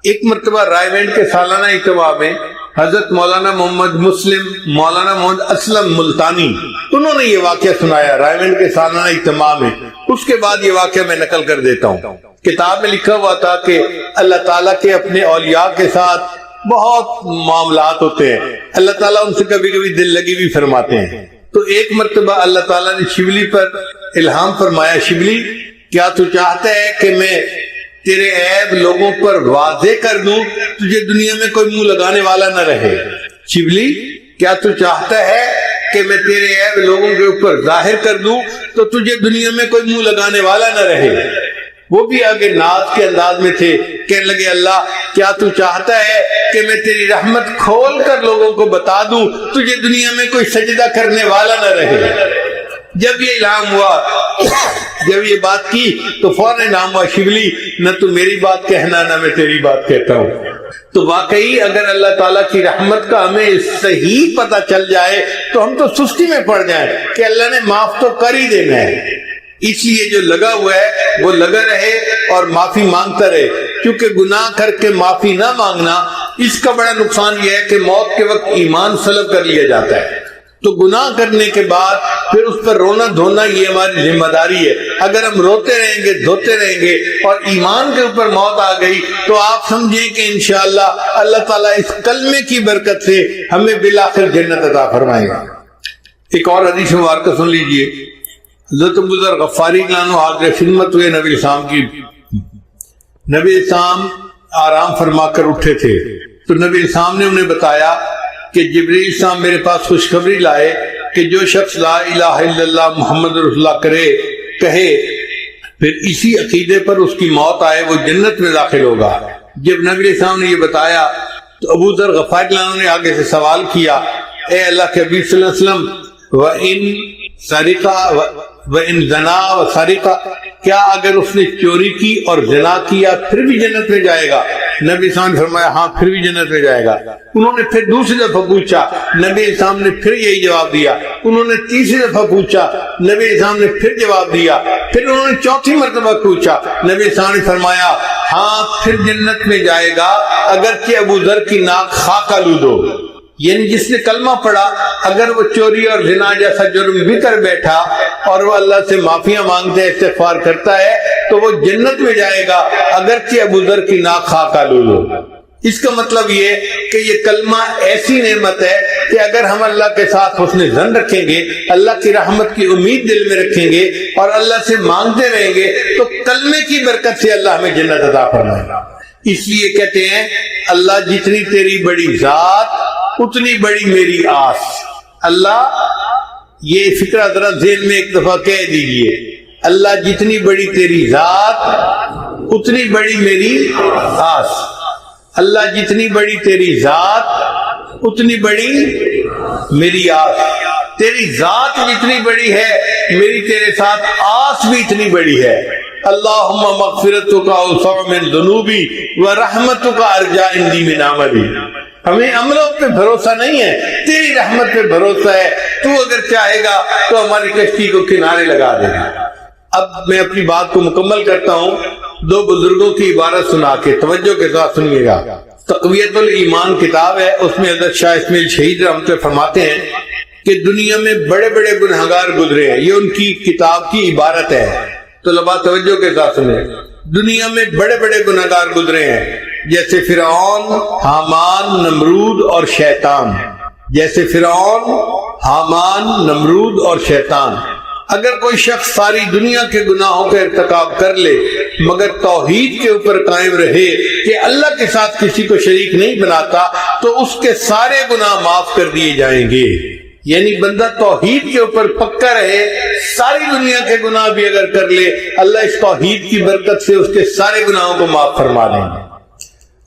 ایک مرتبہ رائے وینڈ کے سالانہ اجتماع میں حضرت مولانا محمد مسلم, مولانا محمد اسلم ملتانی, انہوں نے یہ واقعہ سنایا رائے وینڈ کے سالانہ اجتماع میں. اس کے بعد یہ واقعہ میں نقل کر دیتا ہوں. کتاب میں لکھا ہوا تھا کہ اللہ تعالیٰ کے اپنے اولیاء کے ساتھ بہت معاملات ہوتے ہیں, اللہ تعالیٰ ان سے کبھی کبھی دل لگی بھی فرماتے ہیں. تو ایک مرتبہ اللہ تعالیٰ نے شبلی پر الہام فرمایا, شبلی کیا تو چاہتا ہے کہ میں تیرے عیب لوگوں پر واضح کر دوں, تجھے دنیا میں کوئی منہ لگانے والا نہ رہے؟ شبلی کیا تو چاہتا ہے کہ میں تیرے عیب لوگوں کے اوپر ظاہر کر دوں تو تجھے دنیا میں کوئی منہ لگانے والا نہ رہے؟ وہ بھی آگے ناز کے انداز میں تھے, کہنے لگے اللہ کیا تو چاہتا ہے کہ میں تیری رحمت کھول کر لوگوں کو بتا دوں تجھے دنیا میں کوئی سجدہ کرنے والا نہ رہے؟ جب یہ الہام ہوا, جب یہ بات کی تو فوراً الہام ہوا, شبلی نہ تو میری بات کہنا نہ میں تیری بات کہتا ہوں. تو واقعی اگر اللہ تعالیٰ کی رحمت کا ہمیں صحیح پتہ چل جائے تو ہم تو سستی میں پڑ جائیں کہ اللہ نے معاف تو کر ہی دینا ہے. اس لیے جو لگا ہوا ہے وہ لگا رہے اور معافی مانگتا رہے, کیونکہ گناہ کر کے معافی نہ مانگنا اس کا بڑا نقصان یہ ہے کہ موت کے وقت ایمان سلب کر لیا جاتا ہے. تو گناہ کرنے کے بعد پھر اس پر رونا دھونا یہ ہماری ذمہ داری ہے. اگر ہم روتے رہیں گے, دھوتے رہیں گے اور ایمان کے اوپر موت آ گئی تو آپ سمجھیں کہ انشاءاللہ اللہ تعالیٰ اس کلمے کی برکت سے ہمیں بالآخر جنت عطا فرمائے گا. ایک اور حدیث مبارکہ سن لیجئے. حضرت ابو ذر غفاری عنہ حاضر خدمت ہوئے نبی السلام کی. نبی السلام آرام فرما کر اٹھے تھے تو نبی السلام نے انہیں بتایا کہ جبریل السلام میرے پاس خوشخبری لائے کہ جو شخص لا الہ الا اللہ محمد رسول اللہ کہے پھر اسی عقیدے پر اس کی موت آئے وہ جنت میں داخل ہوگا. جب نبی السلام نے یہ بتایا تو ابو ذر غفاری عنہ نے آگے سے سوال کیا, اے اللہ کے حبیب صلی اللہ علیہ وسلم, وَإِن سَرِقَ وَإِن زَنَا وَسَرِقَ, کیا اگر اس نے چوری کی اور زنا کیا پھر بھی جنت میں جائے گا؟ نبی اسلام نے فرمایا ہاں پھر بھی جنت میں جائے گا. انہوں نے پھر دوسری دفعہ پوچھا, نبی اسلام نے پھر یہی جواب دیا. انہوں نے تیسری دفعہ پوچھا, نبی اسلام نے پھر جواب دیا. پھر انہوں نے چوتھی مرتبہ پوچھا, نبی اسلام نے فرمایا ہاں پھر جنت میں جائے گا اگرچہ ابو ذر کی ناک خاک آلود ہو. یعنی جس نے کلمہ پڑھا اگر وہ چوری اور زنا جیسا جرم بھی کر بیٹھا اور وہ اللہ سے معافیاں مانگتا ہے, استغفار کرتا ہے تو وہ جنت میں جائے گا اگرچہ ابو ذر کی ناک خاک آلود ہو. اس کا مطلب یہ کہ یہ کلمہ ایسی نعمت ہے کہ اگر ہم اللہ کے ساتھ حسن ظن رکھیں گے، اللہ کی رحمت کی امید دل میں رکھیں گے اور اللہ سے مانگتے رہیں گے تو کلمے کی برکت سے اللہ ہمیں جنت عطا فرمائے گا۔ اس لیے کہتے ہیں اللہ جتنی تیری بڑی ذات اتنی بڑی میری آس۔ اللہ، یہ فکرہ ذرا ذہن میں ایک دفعہ کہہ دیجئے، اللہ جتنی بڑی تیری ذات اتنی بڑی میری آس۔ اللہ جتنی بڑی تیری ذات اتنی بڑی میری آس۔ تیری ذات جتنی بڑی ہے میری تیرے ساتھ آس بھی اتنی بڑی ہے۔ اللہم مغفرتک اوسع من ذنوبی ورحمتک ارجا عندی من عملی۔ ہمیں عملوں پہ بھروسہ نہیں ہے، تیری رحمت پہ بھروسہ ہے۔ تو اگر چاہے گا تو ہماری کشتی کو کنارے لگا دے گا۔ اب میں اپنی بات کو مکمل کرتا ہوں دو بزرگوں کی عبارت سنا کے، توجہ کے ساتھ سنیے گا۔ تقویت الایمان کتاب ہے، اس میں حضرت شاہ اسماعیل شہید رحمۃ اللہ فرماتے ہیں کہ دنیا میں بڑے بڑے گنہگار گزرے ہیں، یہ ان کی کتاب کی عبارت ہے، طلباء توجہ کے ساتھ سنیں۔ دنیا میں بڑے بڑے گنہگار گزرے ہیں، جیسے فرعون، حامان، نمرود اور شیطان۔ جیسے فرعون، حامان، نمرود اور شیطان۔ اگر کوئی شخص ساری دنیا کے گناہوں کا ارتکاب کر لے مگر توحید کے اوپر قائم رہے کہ اللہ کے ساتھ کسی کو شریک نہیں بناتا تو اس کے سارے گناہ معاف کر دیے جائیں گے۔ یعنی بندہ توحید کے اوپر پکا رہے، ساری دنیا کے گناہ بھی اگر کر لے اللہ اس توحید کی برکت سے اس کے سارے گناہوں کو معاف فرما دیں گے۔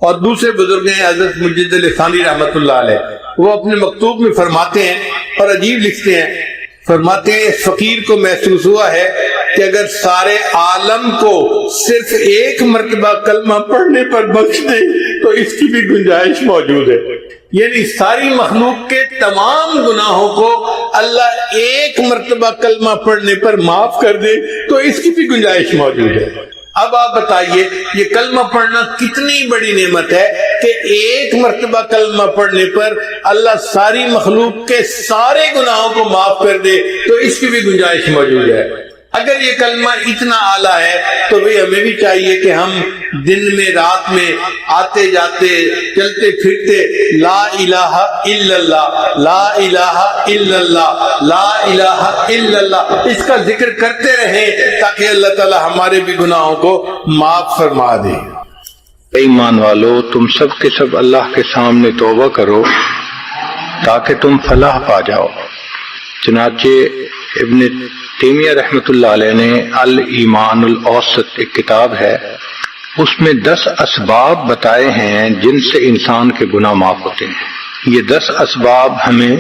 اور دوسرے بزرگ ہیں حضرت مجد الثانی رحمۃ اللہ علیہ، وہ اپنے مکتوب میں فرماتے ہیں اور عجیب لکھتے ہیں، فرماتے ہیں اس فقیر کو محسوس ہوا ہے کہ اگر سارے عالم کو صرف ایک مرتبہ کلمہ پڑھنے پر بخش دے تو اس کی بھی گنجائش موجود ہے۔ یعنی ساری مخلوق کے تمام گناہوں کو اللہ ایک مرتبہ کلمہ پڑھنے پر معاف کر دے تو اس کی بھی گنجائش موجود ہے۔ اب آپ بتائیے یہ کلمہ پڑھنا کتنی بڑی نعمت ہے کہ ایک مرتبہ کلمہ پڑھنے پر اللہ ساری مخلوق کے سارے گناہوں کو معاف کر دے تو اس کی بھی گنجائش موجود ہے۔ اگر یہ کلمہ اتنا اعلیٰ ہے تو بھی ہمیں بھی چاہیے کہ ہم دن میں رات میں آتے جاتے چلتے پھرتے لا الہ الا اللہ، لا الہ الا اللہ، لا الہ الا اللہ اس کا ذکر کرتے رہیں تاکہ اللہ تعالی ہمارے بھی گناہوں کو معاف فرما دے۔ ایمان والو، تم سب کے سب اللہ کے سامنے توبہ کرو تاکہ تم فلاح پا جاؤ۔ چنانچہ ابن تیمیہ رحمۃ اللہ علیہ نے الایمان الاوسط ایک کتاب ہے، اس میں 10 اسباب بتائے ہیں جن سے انسان کے گناہ معاف ہوتے ہیں۔ یہ 10 اسباب ہمیں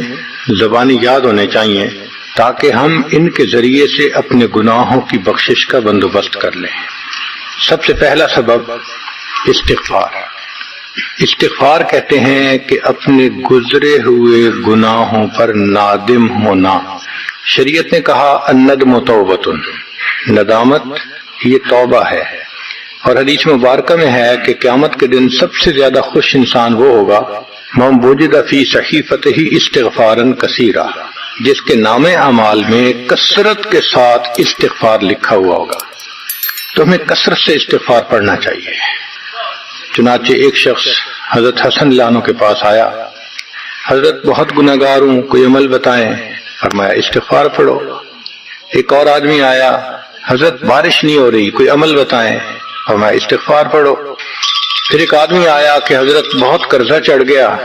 زبانی یاد ہونے چاہیے تاکہ ہم ان کے ذریعے سے اپنے گناہوں کی بخشش کا بندوبست کر لیں۔ سب سے پہلا سبب استغفار۔ استغفار کہتے ہیں کہ اپنے گزرے ہوئے گناہوں پر نادم ہونا۔ شریعت نے کہا الندم توبۃ، ندامت یہ توبہ ہے، اور حدیث مبارکہ میں ہے کہ قیامت کے دن سب سے زیادہ خوش انسان وہ ہوگا من وجد فی صحیفتہ استغفارا کثیرا، جس کے نام اعمال میں کثرت کے ساتھ استغفار لکھا ہوا ہوگا۔ تو ہمیں کثرت سے استغفار پڑھنا چاہیے۔ چنانچہ ایک شخص حضرت حسن اللہ عنہ کے پاس آیا، حضرت بہت گناہ گار ہوں، کوئی عمل بتائیں۔ فرمایا استغفار پڑھو۔ ایک اور آدمی آیا، حضرت بارش نہیں ہو رہی، کوئی عمل بتائیں۔ فرمایا استغفار پڑھو۔ پھر ایک آدمی آیا کہ حضرت بہت قرضہ چڑھ گیا،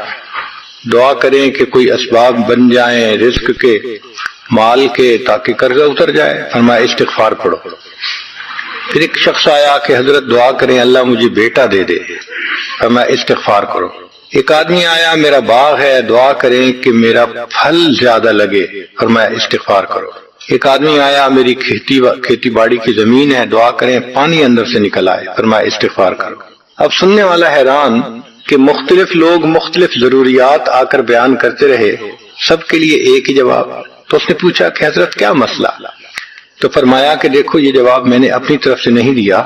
دعا کریں کہ کوئی اسباب بن جائیں رزق کے، مال کے، تاکہ قرضہ اتر جائے۔ فرمایا استغفار پڑھو۔ پھر ایک شخص آیا کہ حضرت دعا کریں اللہ مجھے بیٹا دے دے۔ فرمایا استغفار کرو۔ ایک آدمی آیا میرا باغ ہے، دعا کریں کہ میرا پھل زیادہ لگے۔ فرمایا استغفار کرو۔ ایک آدمی آیا میری کھیتی باڑی کی زمین ہے، دعا کریں پانی اندر سے نکل آئے۔ فرمایا استغفار کرو۔ اب سننے والا حیران کہ مختلف لوگ مختلف ضروریات آ کر بیان کرتے رہے، سب کے لیے ایک ہی جواب۔ تو اس نے پوچھا کہ حضرت کیا مسئلہ؟ تو فرمایا کہ دیکھو یہ جواب میں نے اپنی طرف سے نہیں دیا،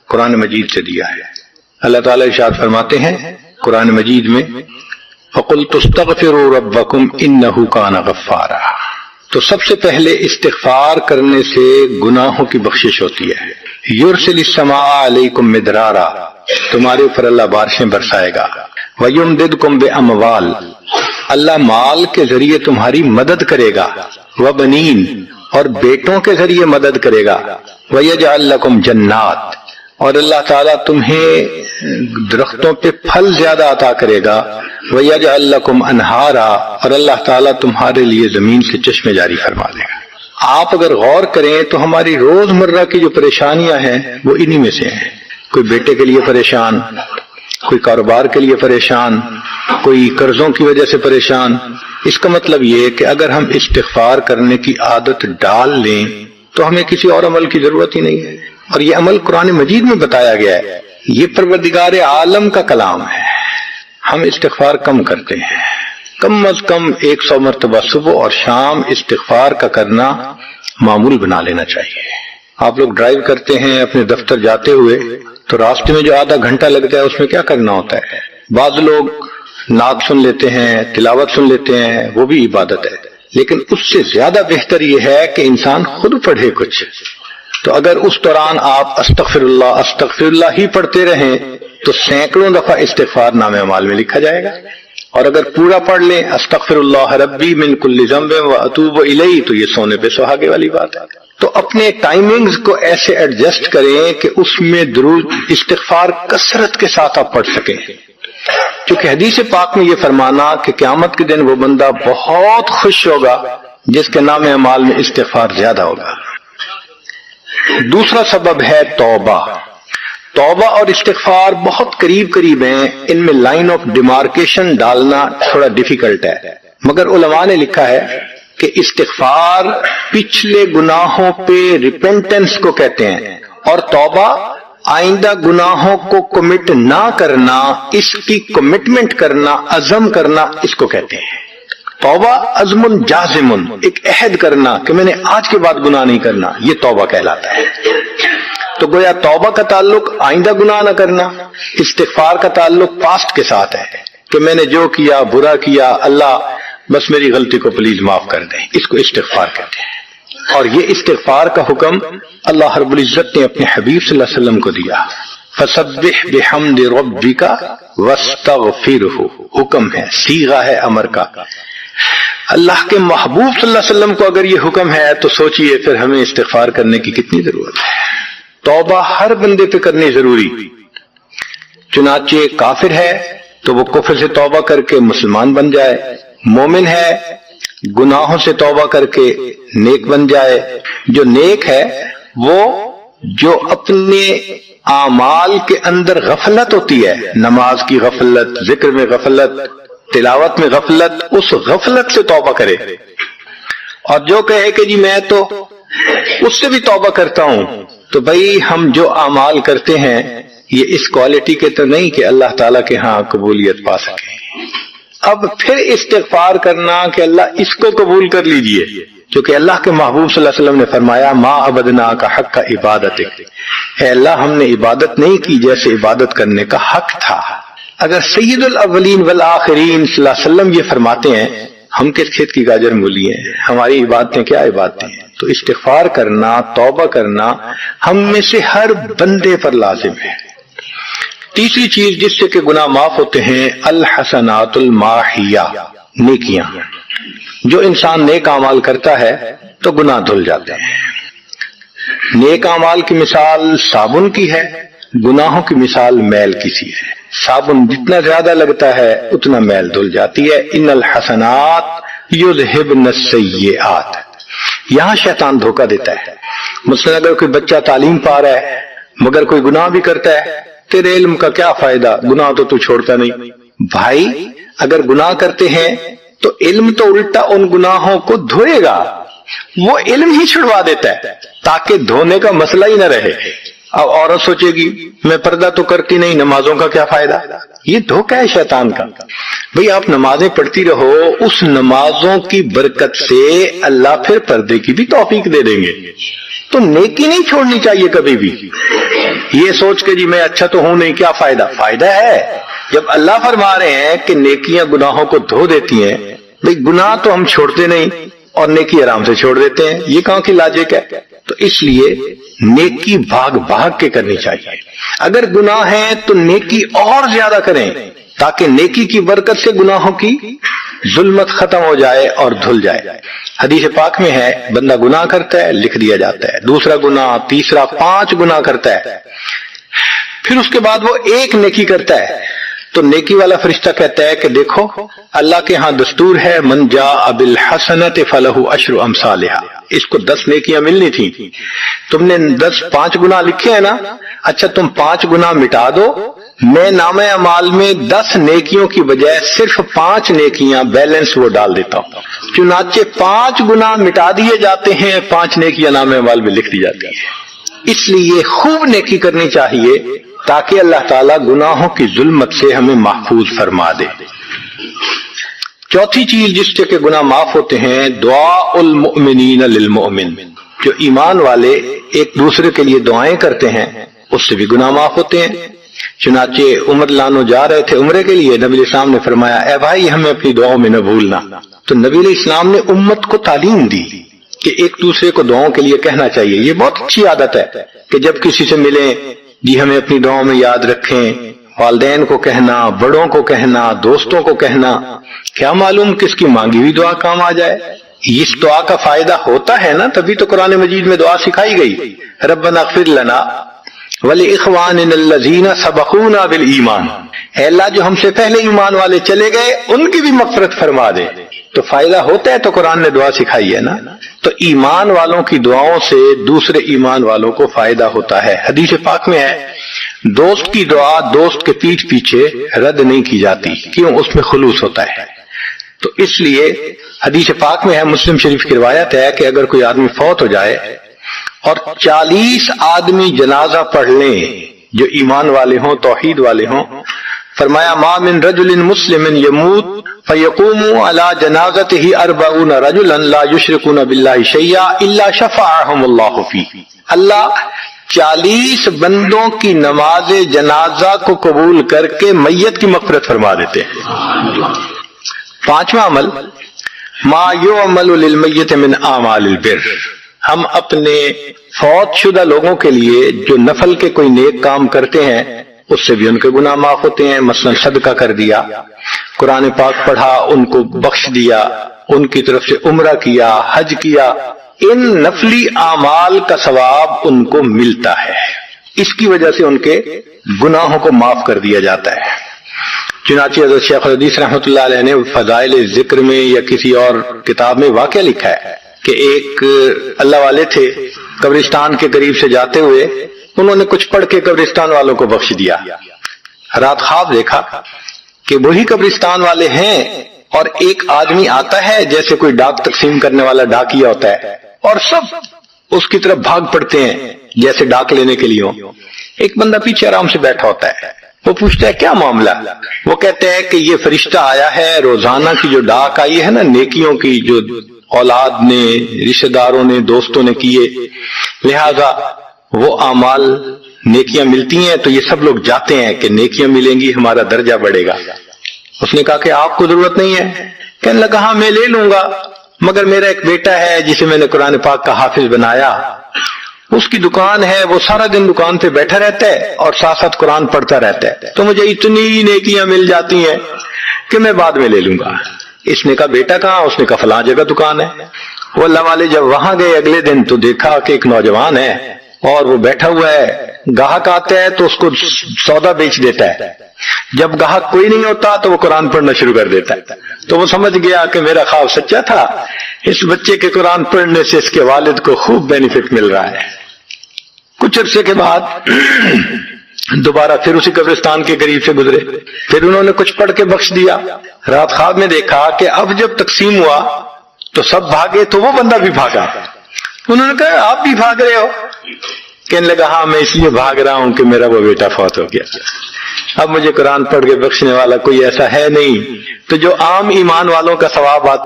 قرآن مجید سے دیا ہے۔ اللہ تعالیٰ ارشاد فرماتے ہیں قرآن مجید میں فَقُلْتُ اسْتَغْفِرُوا رَبَّكُمْ إِنَّهُ كَانَ غَفَّارًا۔ تو سب سے پہلے استغفار کرنے سے گناہوں کی بخشش ہوتی ہے۔ يُرْسِلِ السَّمَاءَ عَلَيْكُمْ مِدْرَارًا، تمہارے اوپر اللہ بارشیں برسائے گا۔ وَيُمْدِدْكُمْ بِأَمْوَالٍ، اللہ مال کے ذریعے تمہاری مدد کرے گا، وَبَنِينَ، اور بیٹوں کے ذریعے مدد کرے گا، وَيَجْعَلْ لَكُمْ جَنَّاتٍ، اور اللہ تعالیٰ تمہیں درختوں پہ پھل زیادہ عطا کرے گا، وَيَجْعَلْ لَكُمْ أَنْهَارًا، اور اللہ تعالیٰ تمہارے لیے زمین سے چشمے جاری فرما دے گا۔ آپ اگر غور کریں تو ہماری روزمرہ کی جو پریشانیاں ہیں وہ انہی میں سے ہیں۔ کوئی بیٹے کے لیے پریشان، کوئی کاروبار کے لیے پریشان، کوئی قرضوں کی وجہ سے پریشان۔ اس کا مطلب یہ کہ اگر ہم استغفار کرنے کی عادت ڈال لیں تو ہمیں کسی اور عمل کی ضرورت ہی نہیں ہے، اور یہ عمل قرآن مجید میں بتایا گیا ہے، یہ پروردگار عالم کا کلام ہے۔ ہم استغفار کم کرتے ہیں، کم از کم 100 مرتبہ صبح اور شام استغفار کا کرنا معمول بنا لینا چاہیے۔ آپ لوگ ڈرائیو کرتے ہیں اپنے دفتر جاتے ہوئے تو راستے میں جو آدھا گھنٹہ لگتا ہے اس میں کیا کرنا ہوتا ہے؟ بعض لوگ نعت سن لیتے ہیں، تلاوت سن لیتے ہیں، وہ بھی عبادت ہے، لیکن اس سے زیادہ بہتر یہ ہے کہ انسان خود پڑھے کچھ۔ تو اگر اس دوران آپ استغفر اللہ ہی پڑھتے رہیں تو سینکڑوں دفعہ استغفار نامہ اعمال میں لکھا جائے گا، اور اگر پورا پڑھ لیں استغفر اللہ ربی من کل ذنب واتوب الیہ تو یہ سونے پہ سہاگے والی بات ہے۔ تو اپنے ٹائمنگز کو ایسے ایڈجسٹ کریں کہ اس میں درود استغفار کثرت کے ساتھ آپ پڑھ سکیں، کیونکہ حدیث پاک میں یہ فرمانا کہ قیامت کے دن وہ بندہ بہت خوش ہوگا جس کے نام اعمال میں استغفار زیادہ ہوگا۔ دوسرا سبب ہے توبہ۔ توبہ اور استغفار بہت قریب ہیں، ان میں لائن آف ڈیمارکیشن ڈالنا تھوڑا ڈیفیکلٹ ہے، مگر علماء نے لکھا ہے کہ استغفار پچھلے گناہوں پہ ریپینٹنس کو کہتے ہیں، اور توبہ آئندہ گناہوں کو کمٹ نہ کرنا، اس کی کمٹمنٹ کرنا، عزم کرنا، اس کو کہتے ہیں۔ توبہ عزم جازم، ایک عہد کرنا کہ میں نے آج کے بعد گناہ نہیں کرنا، یہ توبہ کہلاتا ہے۔ تو گویا توبہ کا تعلق آئندہ گناہ نہ کرنا، استغفار کا تعلق پاسٹ کے ساتھ ہے کہ میں نے جو کیا برا کیا، اللہ بس میری غلطی کو پلیز معاف کر دیں، اس کو استغفار کہتے ہیں۔ اور یہ استغفار کا حکم اللہ رب العزت نے اپنے حبیب صلی اللہ علیہ وسلم کو دیا، فسبح بحمد ربک واستغفرہ، حکم ہے، صیغہ ہے امر کا۔ اللہ کے محبوب صلی اللہ علیہ وسلم کو اگر یہ حکم ہے تو سوچئے پھر ہمیں استغفار کرنے کی کتنی ضرورت ہے۔ توبہ ہر بندے پہ کرنی ضروری، چنانچہ کافر ہے تو وہ کفر سے توبہ کر کے مسلمان بن جائے، مومن ہے گناہوں سے توبہ کر کے نیک بن جائے۔ جو نیک ہے وہ جو اپنے اعمال کے اندر غفلت ہوتی ہے، نماز کی غفلت، ذکر میں غفلت، تلاوت میں غفلت، اس غفلت سے توبہ کرے، اور جو کہے کہ جی میں تو اس سے بھی توبہ کرتا ہوں، تو بھائی ہم جو اعمال کرتے ہیں یہ اس کوالٹی کے تو نہیں کہ اللہ تعالیٰ کے ہاں قبولیت پا سکیں۔ اب پھر استغفار کرنا کہ اللہ اس کو قبول کر لیجئے، کیونکہ اللہ کے محبوب صلی اللہ علیہ وسلم نے فرمایا ما عبدنا کا حق کا عبادتک، اے اللہ ہم نے عبادت نہیں کی جیسے عبادت کرنے کا حق تھا۔ اگر سید الاولین والآخرین صلی اللہ علیہ وسلم یہ فرماتے ہیں، ہم کس کھیت کی گاجر مولی ہیں، ہماری عبادتیں کیا عبادتیں ہیں؟ تو استغفار کرنا، توبہ کرنا ہم میں سے ہر بندے پر لازم ہے۔ تیسری چیز جس سے کہ گناہ معاف ہوتے ہیں، الحسنات الماحیہ، نیکیاں۔ جو انسان نیک اعمال کرتا ہے تو گناہ دھل جاتے ہیں۔ نیک اعمال کی مثال صابن کی ہے، گناہوں کی مثال میل کی سی ہے۔ صابن جتنا زیادہ لگتا ہے اتنا میل دھل جاتی ہے۔ ان الحسنات یذہبن السیئات، یہاں شیطان دھوکہ دیتا ہے۔ مثلا اگر کوئی بچہ تعلیم پا رہا ہے مگر کوئی گناہ بھی کرتا ہے، تیرے علم کا کیا فائدہ، گناہ تو چھوڑتا نہیں۔ بھائی اگر گناہ کرتے ہیں تو علم تو الٹا ان گناہوں کو دھوئے گا، وہ علم ہی چھڑوا دیتا ہے تاکہ دھونے کا مسئلہ ہی نہ رہے۔ اب عورت سوچے گی میں پردہ تو کرتی نہیں، نمازوں کا کیا فائدہ، یہ دھوکہ ہے شیطان کا۔ بھئی آپ نمازیں پڑھتی رہو، اس نمازوں کی برکت سے اللہ پھر پردے کی بھی توفیق دے دیں گے۔ تو نیکی نہیں چھوڑنی چاہیے کبھی بھی، یہ سوچ کے جی میں اچھا تو ہوں نہیں، کیا فائدہ؟ فائدہ ہے، جب اللہ فرما رہے ہیں کہ نیکیاں گناہوں کو دھو دیتی ہیں، بھئی گناہ تو ہم چھوڑتے نہیں اور نیکی آرام سے چھوڑ دیتے ہیں، یہ کہاں کی لاجک ہے؟ تو اس لیے نیکی بھاگ بھاگ کے کرنی چاہیے۔ اگر گناہ ہے تو نیکی اور زیادہ کریں، تاکہ نیکی کی برکت سے گناہوں کی ظلمت ختم ہو جائے اور دھل جائے۔ حدیث پاک میں ہے بندہ گناہ کرتا ہے لکھ دیا جاتا ہے، دوسرا گناہ، تیسرا، 5 گناہ کرتا ہے، پھر اس کے بعد وہ ایک نیکی کرتا ہے تو نیکی والا فرشتہ کہتا ہے کہ دیکھو اللہ کے ہاں دستور ہے من جاء بالحسنۃ فلہ عشر امثالھا، اس کو 10 نیکیاں ملنی تھی، تم نے 5 گناہ لکھے ہیں نا، اچھا تم 5 گناہ مٹا دو، میں نامہ اعمال میں 10 نیکیوں کی بجائے صرف 5 نیکیاں بیلنس وہ ڈال دیتا ہوں۔ چنانچہ 5 گناہ مٹا دیے جاتے ہیں، 5 نیکیاں نامہ اعمال میں لکھ دی جاتی ہیں۔ اس لیے خوب نیکی کرنی چاہیے تاکہ اللہ تعالیٰ گناہوں کی ظلمت سے ہمیں محفوظ فرما دے۔ چوتھی چیز جس سے کہ گناہ معاف ہوتے ہیں، دعاء المؤمنین للمؤمن، جو ایمان والے ایک دوسرے کے لیے دعائیں کرتے ہیں اس سے بھی گناہ معاف ہوتے ہیں۔ چنانچہ عمر لانو جا رہے تھے عمرے کے لیے، نبی علیہ السلام نے فرمایا اے بھائی ہمیں اپنی دعاؤں میں نہ بھولنا، تو نبی علیہ السلام نے امت کو تعلیم دی کہ ایک دوسرے کو دعاؤں کے لیے کہنا چاہیے۔ یہ بہت اچھی عادت ہے کہ جب کسی سے ملیں جی ہمیں اپنی دعاؤں میں یاد رکھیں، والدین کو کہنا، بڑوں کو کہنا، دوستوں کو کہنا، کیا معلوم کس کی مانگی ہوئی دعا کام آ جائے۔ اس دعا کا فائدہ ہوتا ہے نا، تبھی تو قرآن مجید میں دعا سکھائی گئی، ربنا اغفر لنا وَلِإِخْوَانِنَا الَّذِينَ سَبَقُونَا بِالْإِيمَانِ، اے اللہ جو ہم سے پہلے ایمان والے چلے گئے ان کی بھی مغفرت فرما دے۔ تو فائدہ ہوتا ہے تو قرآن نے دعا سکھائی ہے نا، تو ایمان والوں کی دعاؤں سے دوسرے ایمان والوں کو فائدہ ہوتا ہے۔ حدیث پاک میں ہے دوست کی دعا دوست کے پیٹھ پیچھے رد نہیں کی جاتی، کیوں؟ اس میں خلوص ہوتا ہے۔ تو اس لیے حدیث پاک میں ہے، مسلم شریف کی روایت ہے کہ اگر کوئی آدمی فوت ہو جائے اور 40 آدمی جنازہ پڑھ لیں جو ایمان والے ہوں، توحید والے ہوں، فرمایا ما من رجل مسلم يموت فيقوم على جنازته 40 رجلا لا يشركون بالله شيئا الا شفعهم الله فيه، اللہ 40 بندوں کی نماز جنازہ کو قبول کر کے میت کی مغفرت فرما دیتے ہیں۔ 5واں عمل ما يعمل للمیت من اعمال البر، ہم اپنے فوت شدہ لوگوں کے لیے جو نفل کے کوئی نیک کام کرتے ہیں اس سے بھی ان کے گناہ معاف ہوتے ہیں۔ مثلا صدقہ کر دیا، قرآن پاک پڑھا، ان کو بخش دیا، ان کی طرف سے عمرہ کیا، حج کیا، ان نفلی اعمال کا ثواب ان کو ملتا ہے، اس کی وجہ سے ان کے گناہوں کو معاف کر دیا جاتا ہے۔ چنانچہ حضرت شیخ الحدیث رحمۃ اللہ علیہ نے فضائل ذکر میں یا کسی اور کتاب میں واقعہ لکھا ہے کہ ایک اللہ والے تھے، قبرستان کے قریب سے جاتے ہوئے انہوں نے کچھ پڑھ کے قبرستان والوں کو بخش دیا۔ رات خواب دیکھا کہ وہی قبرستان والے ہیں اور ایک آدمی آتا ہے جیسے کوئی ڈاک تقسیم کرنے والا ڈاکیا ہوتا ہے، اور سب اس کی طرف بھاگ پڑتے ہیں جیسے ڈاک لینے کے لیے ہو۔ ایک بندہ پیچھے آرام سے بیٹھا ہوتا ہے، وہ پوچھتا ہے کیا معاملہ؟ وہ کہتے ہیں کہ یہ فرشتہ آیا ہے، روزانہ کی جو ڈاک آئی ہے نا نیکیوں کی، جو اولاد نے، رشتہ داروں نے، دوستوں نے کیے، لہذا وہ اعمال نیکیاں ملتی ہیں تو یہ سب لوگ جاتے ہیں کہ نیکیاں ملیں گی، ہمارا درجہ بڑھے گا۔ اس نے کہا کہ آپ کو ضرورت نہیں ہے؟ کہنے لگا ہاں میں لے لوں گا، مگر میرا ایک بیٹا ہے جسے میں نے قرآن پاک کا حافظ بنایا، اس کی دکان ہے، وہ سارا دن دکان پہ بیٹھا رہتا ہے اور ساتھ ساتھ قرآن پڑھتا رہتا ہے، تو مجھے اتنی نیکیاں مل جاتی ہیں کہ میں بعد میں لے لوں گا۔ اس نے کہا بیٹا کہاں؟ اس نے کہا فلاں جگہ دکان ہے۔ وہ اللہ والے جب وہاں گئے اگلے دن تو دیکھا کہ ایک نوجوان ہے اور وہ بیٹھا ہوا ہے، گاہک آتا ہے تو اس کو سودا بیچ دیتا ہے، جب گاہک کوئی نہیں ہوتا تو وہ قرآن پڑھنا شروع کر دیتا ہے۔ تو وہ سمجھ گیا کہ میرا خواب سچا تھا، اس بچے کے قرآن پڑھنے سے اس کے والد کو خوب بینیفٹ مل رہا ہے۔ کچھ عرصے کے بعد دوبارہ پھر اسی قبرستان کے قریب سے گزرے، پھر انہوں نے کچھ پڑھ کے بخش دیا۔ رات خواب میں دیکھا کہ اب جب تقسیم ہوا تو سب بھاگے تو وہ بندہ بھی بھاگا۔ انہوں نے کہا آپ بھی بھاگ رہے ہو؟ کہنے لگا ہاں میں اس لیے بھاگ رہا ہوں کہ میرا وہ بیٹا فوت ہو گیا، اب مجھے قرآن پڑھ کے بخشنے والا کوئی ایسا ہے نہیں، تو جو عام ایمان والوں کا ثواب آتا